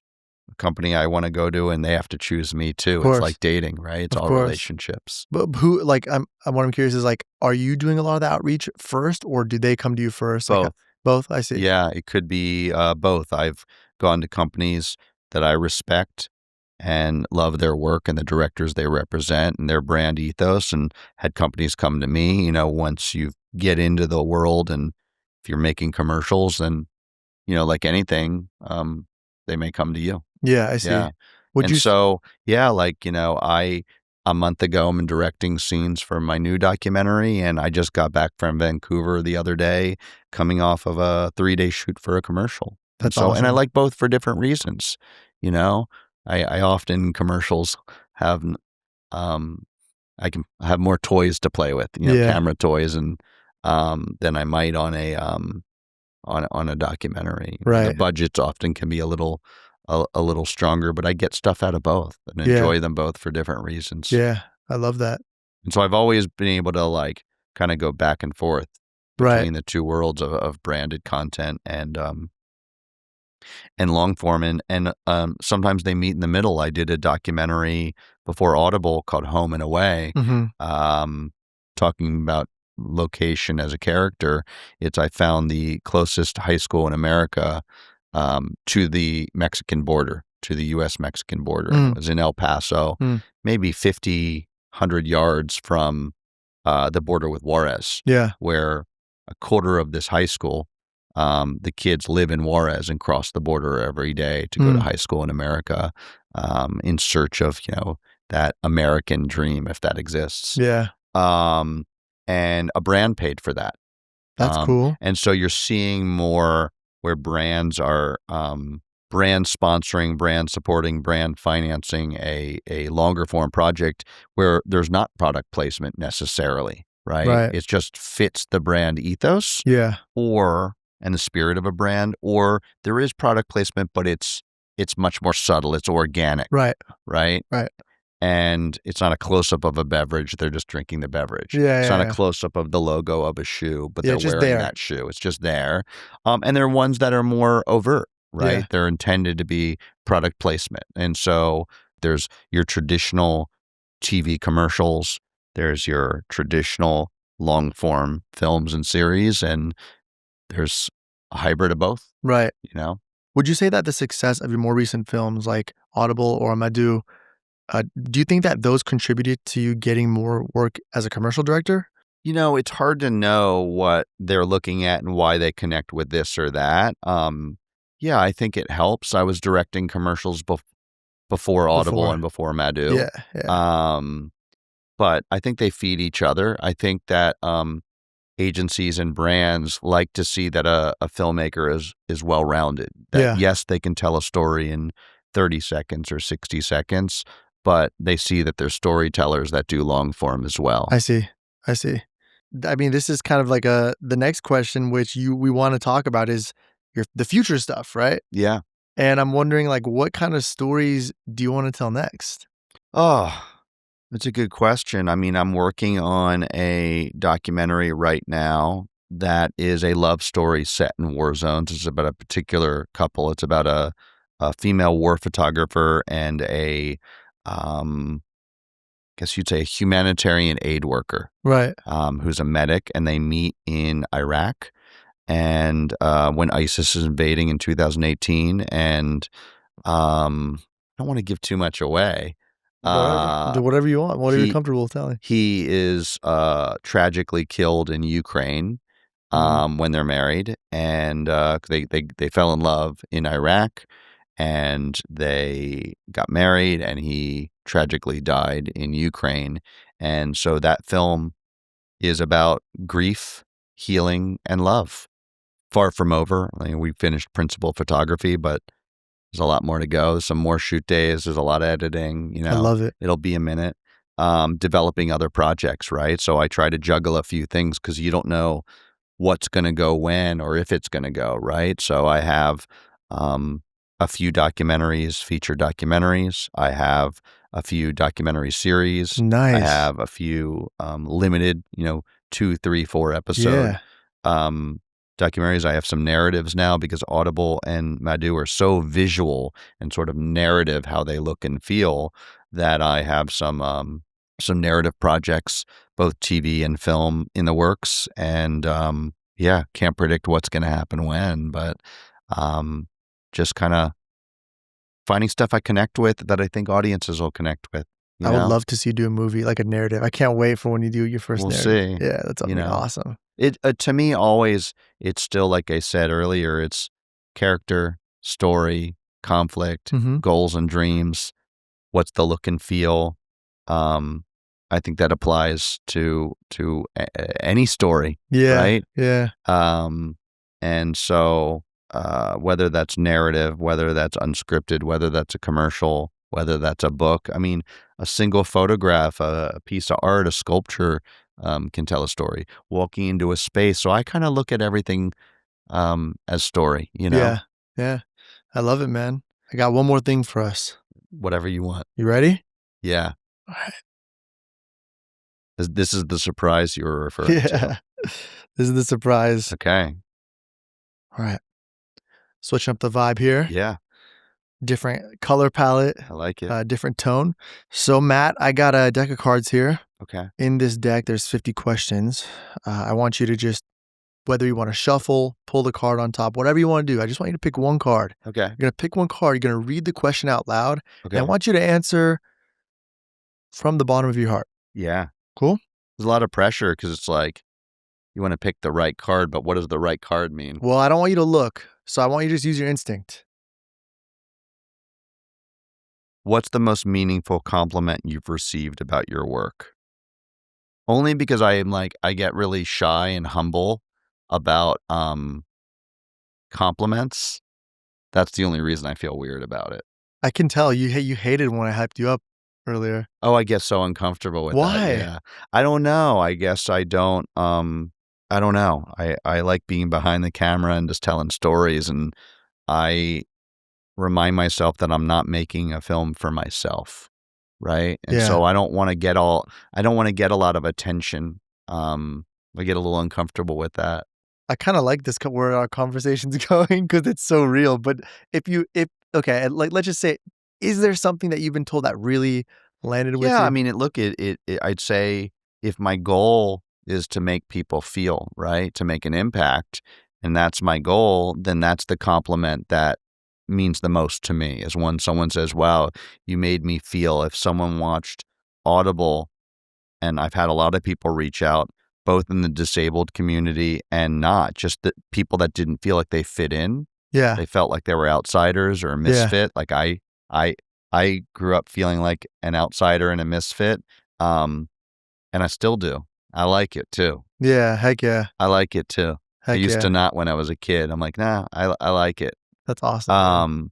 a company I want to go to, and they have to choose me too. It's like dating, right? It's all relationships. But who, what I'm curious is, are you doing a lot of the outreach first, or do they come to you first? Both. Both, I see. Yeah, it could be both. I've gone to companies that I respect and love their work and the directors they represent and their brand ethos, and had companies come to me. Once you get into the world, and if you're making commercials, then, like anything, they may come to you. Yeah, I see. Yeah. A month ago, I'm directing scenes for my new documentary, and I just got back from Vancouver the other day, coming off of a 3-day shoot for a commercial. That's awesome. And I like both for different reasons. I often, commercials have, I can have more toys to play with, camera toys, and than I might on a documentary. The budgets often can be a little stronger, but I get stuff out of both and enjoy them both for different reasons. Yeah, I love that. And so I've always been able to kind of go back and forth between the two worlds of branded content and long form, and sometimes they meet in the middle. I did a documentary before Audible called Home and Away, talking about location as a character. I found the closest high school in America to the Mexican border, to the U.S.-Mexican border. And it was in El Paso, maybe 50, 100 yards from the border with Juarez, where a quarter of this high school, the kids live in Juarez and cross the border every day to go to high school in America, in search of, that American dream, if that exists. Yeah. And a brand paid for that. That's cool. And so you're seeing more where brands are brand sponsoring, brand supporting, brand financing a longer form project where there's not product placement necessarily, right? It just fits the brand ethos, and the spirit of a brand, or there is product placement, but it's much more subtle. It's organic, right? And it's not a close-up of a beverage. They're just drinking the beverage. It's not a close-up of the logo of a shoe, but they're wearing that shoe. It's just there. And there are ones that are more overt, right? Yeah. They're intended to be product placement. And so there's your traditional TV commercials. There's your traditional long-form films and series. And there's a hybrid of both. Right. Would you say that the success of your more recent films like Audible or Madu, do you think that those contributed to you getting more work as a commercial director? It's hard to know what they're looking at and why they connect with this or that. Yeah, I think it helps. I was directing commercials before Audible and before Madu. Yeah. But I think they feed each other. I think that agencies and brands like to see that a filmmaker is well-rounded. That yes, they can tell a story in 30 seconds or 60 seconds, but they see that there's storytellers that do long form as well. I see. I mean, this is kind of like the next question, which we want to talk about is the future stuff, right? Yeah. And I'm wondering, like, what kind of stories do you want to tell next? Oh, that's a good question. I mean, I'm working on a documentary right now that is a love story set in war zones. It's about a particular couple. It's about a female war photographer and I guess you'd say a humanitarian aid worker, right? Who's a medic, and they meet in Iraq, and when ISIS is invading in 2018, and I don't want to give too much away. Do whatever you want. Whatever you're comfortable telling. He is tragically killed in Ukraine when they're married, and they fell in love in Iraq. And they got married, and he tragically died in Ukraine. And so that film is about grief, healing, and love. Far from over. I mean, we finished principal photography, but there's a lot more to go. There's some more shoot days. There's a lot of editing. I love it. It'll be a minute. Developing other projects, right? So I try to juggle a few things because you don't know what's going to go when or if it's going to go, right? So I have a few documentaries, feature documentaries. I have a few documentary series. Nice. I have a few limited, 2, 3, 4 episode documentaries. I have some narratives now because Audible and Madu are so visual and sort of narrative how they look and feel that I have some narrative projects, both TV and film, in the works. And can't predict what's going to happen when, but just kind of finding stuff I connect with that I think audiences will connect with. I would love to see you do a movie, like a narrative. I can't wait for when you do your first narrative. We'll see. Yeah, that's awesome. It to me, always, it's still, like I said earlier, it's character, story, conflict, goals and dreams. What's the look and feel? I think that applies to any story, right? Yeah. And so whether that's narrative, whether that's unscripted, whether that's a commercial, whether that's a book. I mean, a single photograph, a piece of art, a sculpture can tell a story. Walking into a space. So I kind of look at everything as story, Yeah. I love it, man. I got one more thing for us. Whatever you want. You ready? Yeah. All right. This is the surprise you were referring to. This is the surprise. Okay. All right. Switching up the vibe here. Yeah. Different color palette. I like it. Different tone. So, Matt, I got a deck of cards here. Okay. In this deck, there's 50 questions. I want you to just whether you want to shuffle, pull the card on top, whatever you want to do. I just want you to pick one card. Okay. You're going to pick one card. You're going to read the question out loud. Okay. And I want you to answer from the bottom of your heart. Yeah. Cool? There's a lot of pressure because it's like you want to pick the right card, but what does the right card mean? Well, I don't want you to look, so I want you to just use your instinct. What's the most meaningful compliment you've received about your work? Only because I get really shy and humble about compliments. That's the only reason I feel weird about it. I can tell you hated when I hyped you up earlier. Oh, I get so uncomfortable with Why? that. Yeah. I don't know. I guess I don't I don't know. I like being behind the camera and just telling stories, and I remind myself that I'm not making a film for myself, right? And Yeah. so I don't want to get a lot of attention. I get a little uncomfortable with that. I kind of like this where our conversation's going because it's so real. But okay, like let's just say, is there something that you've been told that really landed with you? Yeah, I mean, I'd say if my goal is to make people feel, right, to make an impact, and that's my goal, then that's the compliment that means the most to me, is when someone says, wow, you made me feel. If someone watched Audible, and I've had a lot of people reach out, both in the disabled community and not, just the people that didn't feel like they fit in. Yeah. They felt like they were outsiders or a misfit. Like I grew up feeling like an outsider and a misfit. And I still do. I like it too. Yeah. Heck yeah. I like it too. I Heck used yeah. to not when I was a kid. I'm like, nah, I like it. That's awesome.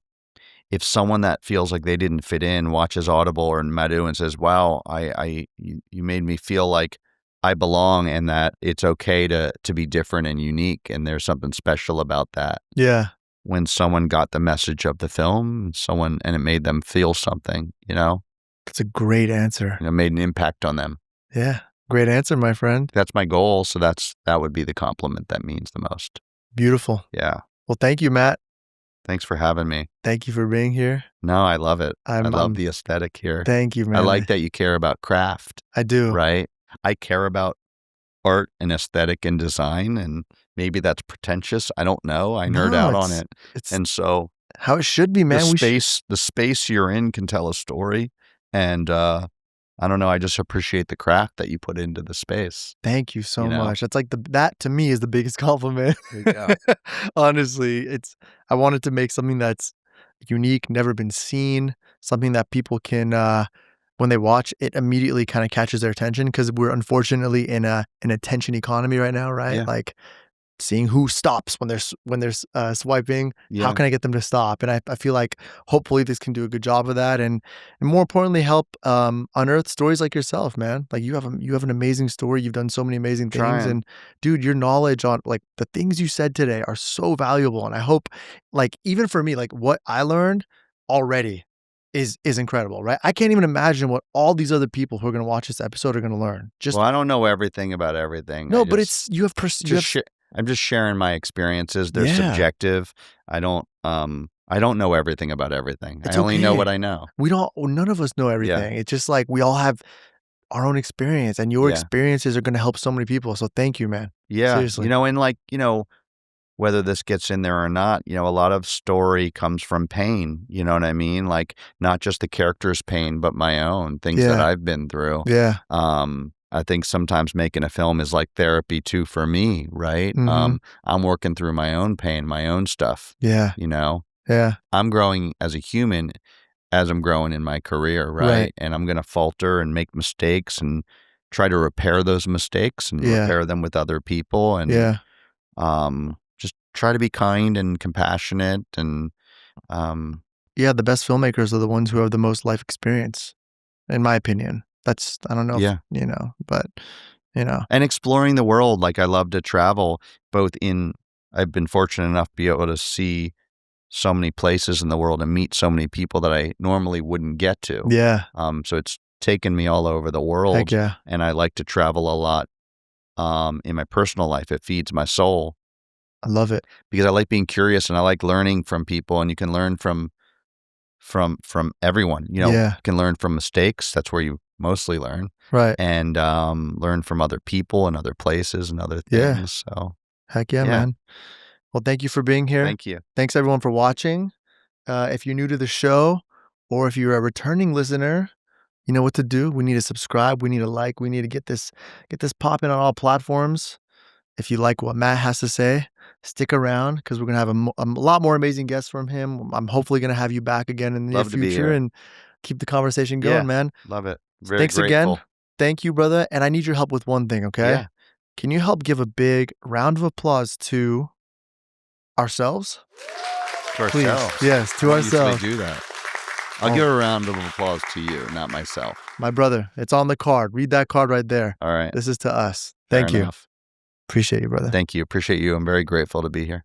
If someone that feels like they didn't fit in watches Audible or Madu and says, wow, you made me feel like I belong, and that it's okay to be different and unique, and there's something special about that. Yeah. When someone got the message of the film, and it made them feel something, That's a great answer. Made an impact on them. Yeah. Great answer, my friend. That's my goal. So that would be the compliment that means the most. Beautiful. Yeah. Well, thank you, Matt. Thanks for having me. Thank you for being here. No, I love it. I love the aesthetic here. Thank you, man. I like that you care about craft. I do. Right? I care about art and aesthetic and design, and maybe that's pretentious. I don't know. I nerd out on it. And so how it should be, man. The space you're in can tell a story. And I don't know. I just appreciate the craft that you put into the space. Thank you so much. That's like that to me is the biggest compliment. Yeah. Honestly, I wanted to make something that's unique, never been seen, something that people can, when they watch it, immediately kind of catches their attention, because we're unfortunately in an attention economy right now, right? Yeah. Like seeing who stops when they're swiping. Yeah. How can I get them to stop? And I feel like hopefully this can do a good job of that, and more importantly, help unearth stories like yourself, man. Like you have an amazing story. You've done so many amazing things, and dude, your knowledge on like the things you said today are so valuable. And I hope, like, even for me, like what I learned already is incredible, right? I can't even imagine what all these other people who are going to watch this episode are going to learn. Well, I don't know everything about everything. No, but I'm just sharing my experiences. They're subjective. I don't know everything about everything. I only know what I know. None of us know everything. It's just like we all have our own experience, and your experiences are going to help so many people. So thank you, man. Yeah. Seriously. And whether this gets in there or not, a lot of story comes from pain. You know what I mean? Like not just the character's pain, but my own things that I've been through. Yeah. I think sometimes making a film is like therapy too for me, right? Mm-hmm. I'm working through my own pain, my own stuff. Yeah. Yeah. I'm growing as a human as I'm growing in my career, right? And I'm going to falter and make mistakes and try to repair those mistakes and repair them with other people, and just try to be kind and compassionate. And the best filmmakers are the ones who have the most life experience, in my opinion. That's, I don't know but and exploring the world. Like I love to travel, I've been fortunate enough to be able to see so many places in the world and meet so many people that I normally wouldn't get to. Yeah. So it's taken me all over the world. Heck yeah. And I like to travel a lot in my personal life. It feeds my soul. I love it. Because I like being curious, and I like learning from people, and you can learn from everyone. You can learn from mistakes. That's where you mostly learn. Right. And learn from other people and other places and other things. So Heck yeah, Yeah. man. Well, thank you for being here. Thank you. Thanks everyone for watching. If you're new to the show or if you're a returning listener, you know what to do. We need to subscribe. We need to like. We need to get this popping on all platforms. If you like what Matt has to say, stick around because we're going to have a lot more amazing guests from him. I'm hopefully going to have you back again in the near Love to be future here. and keep the conversation going, Yeah. man. Love it. Very Thanks grateful. again. Thank you, brother. And I need your help with one thing, okay? Yeah. Can you help give a big round of applause to ourselves? To Please. ourselves. Yes, to I don't ourselves. usually do that. I'll give a round of applause to you, not myself. My brother, it's on the card. Read that card right there. All right. This is to us. Fair Thank you. enough. Appreciate you, brother. Thank you. Appreciate you. I'm very grateful to be here.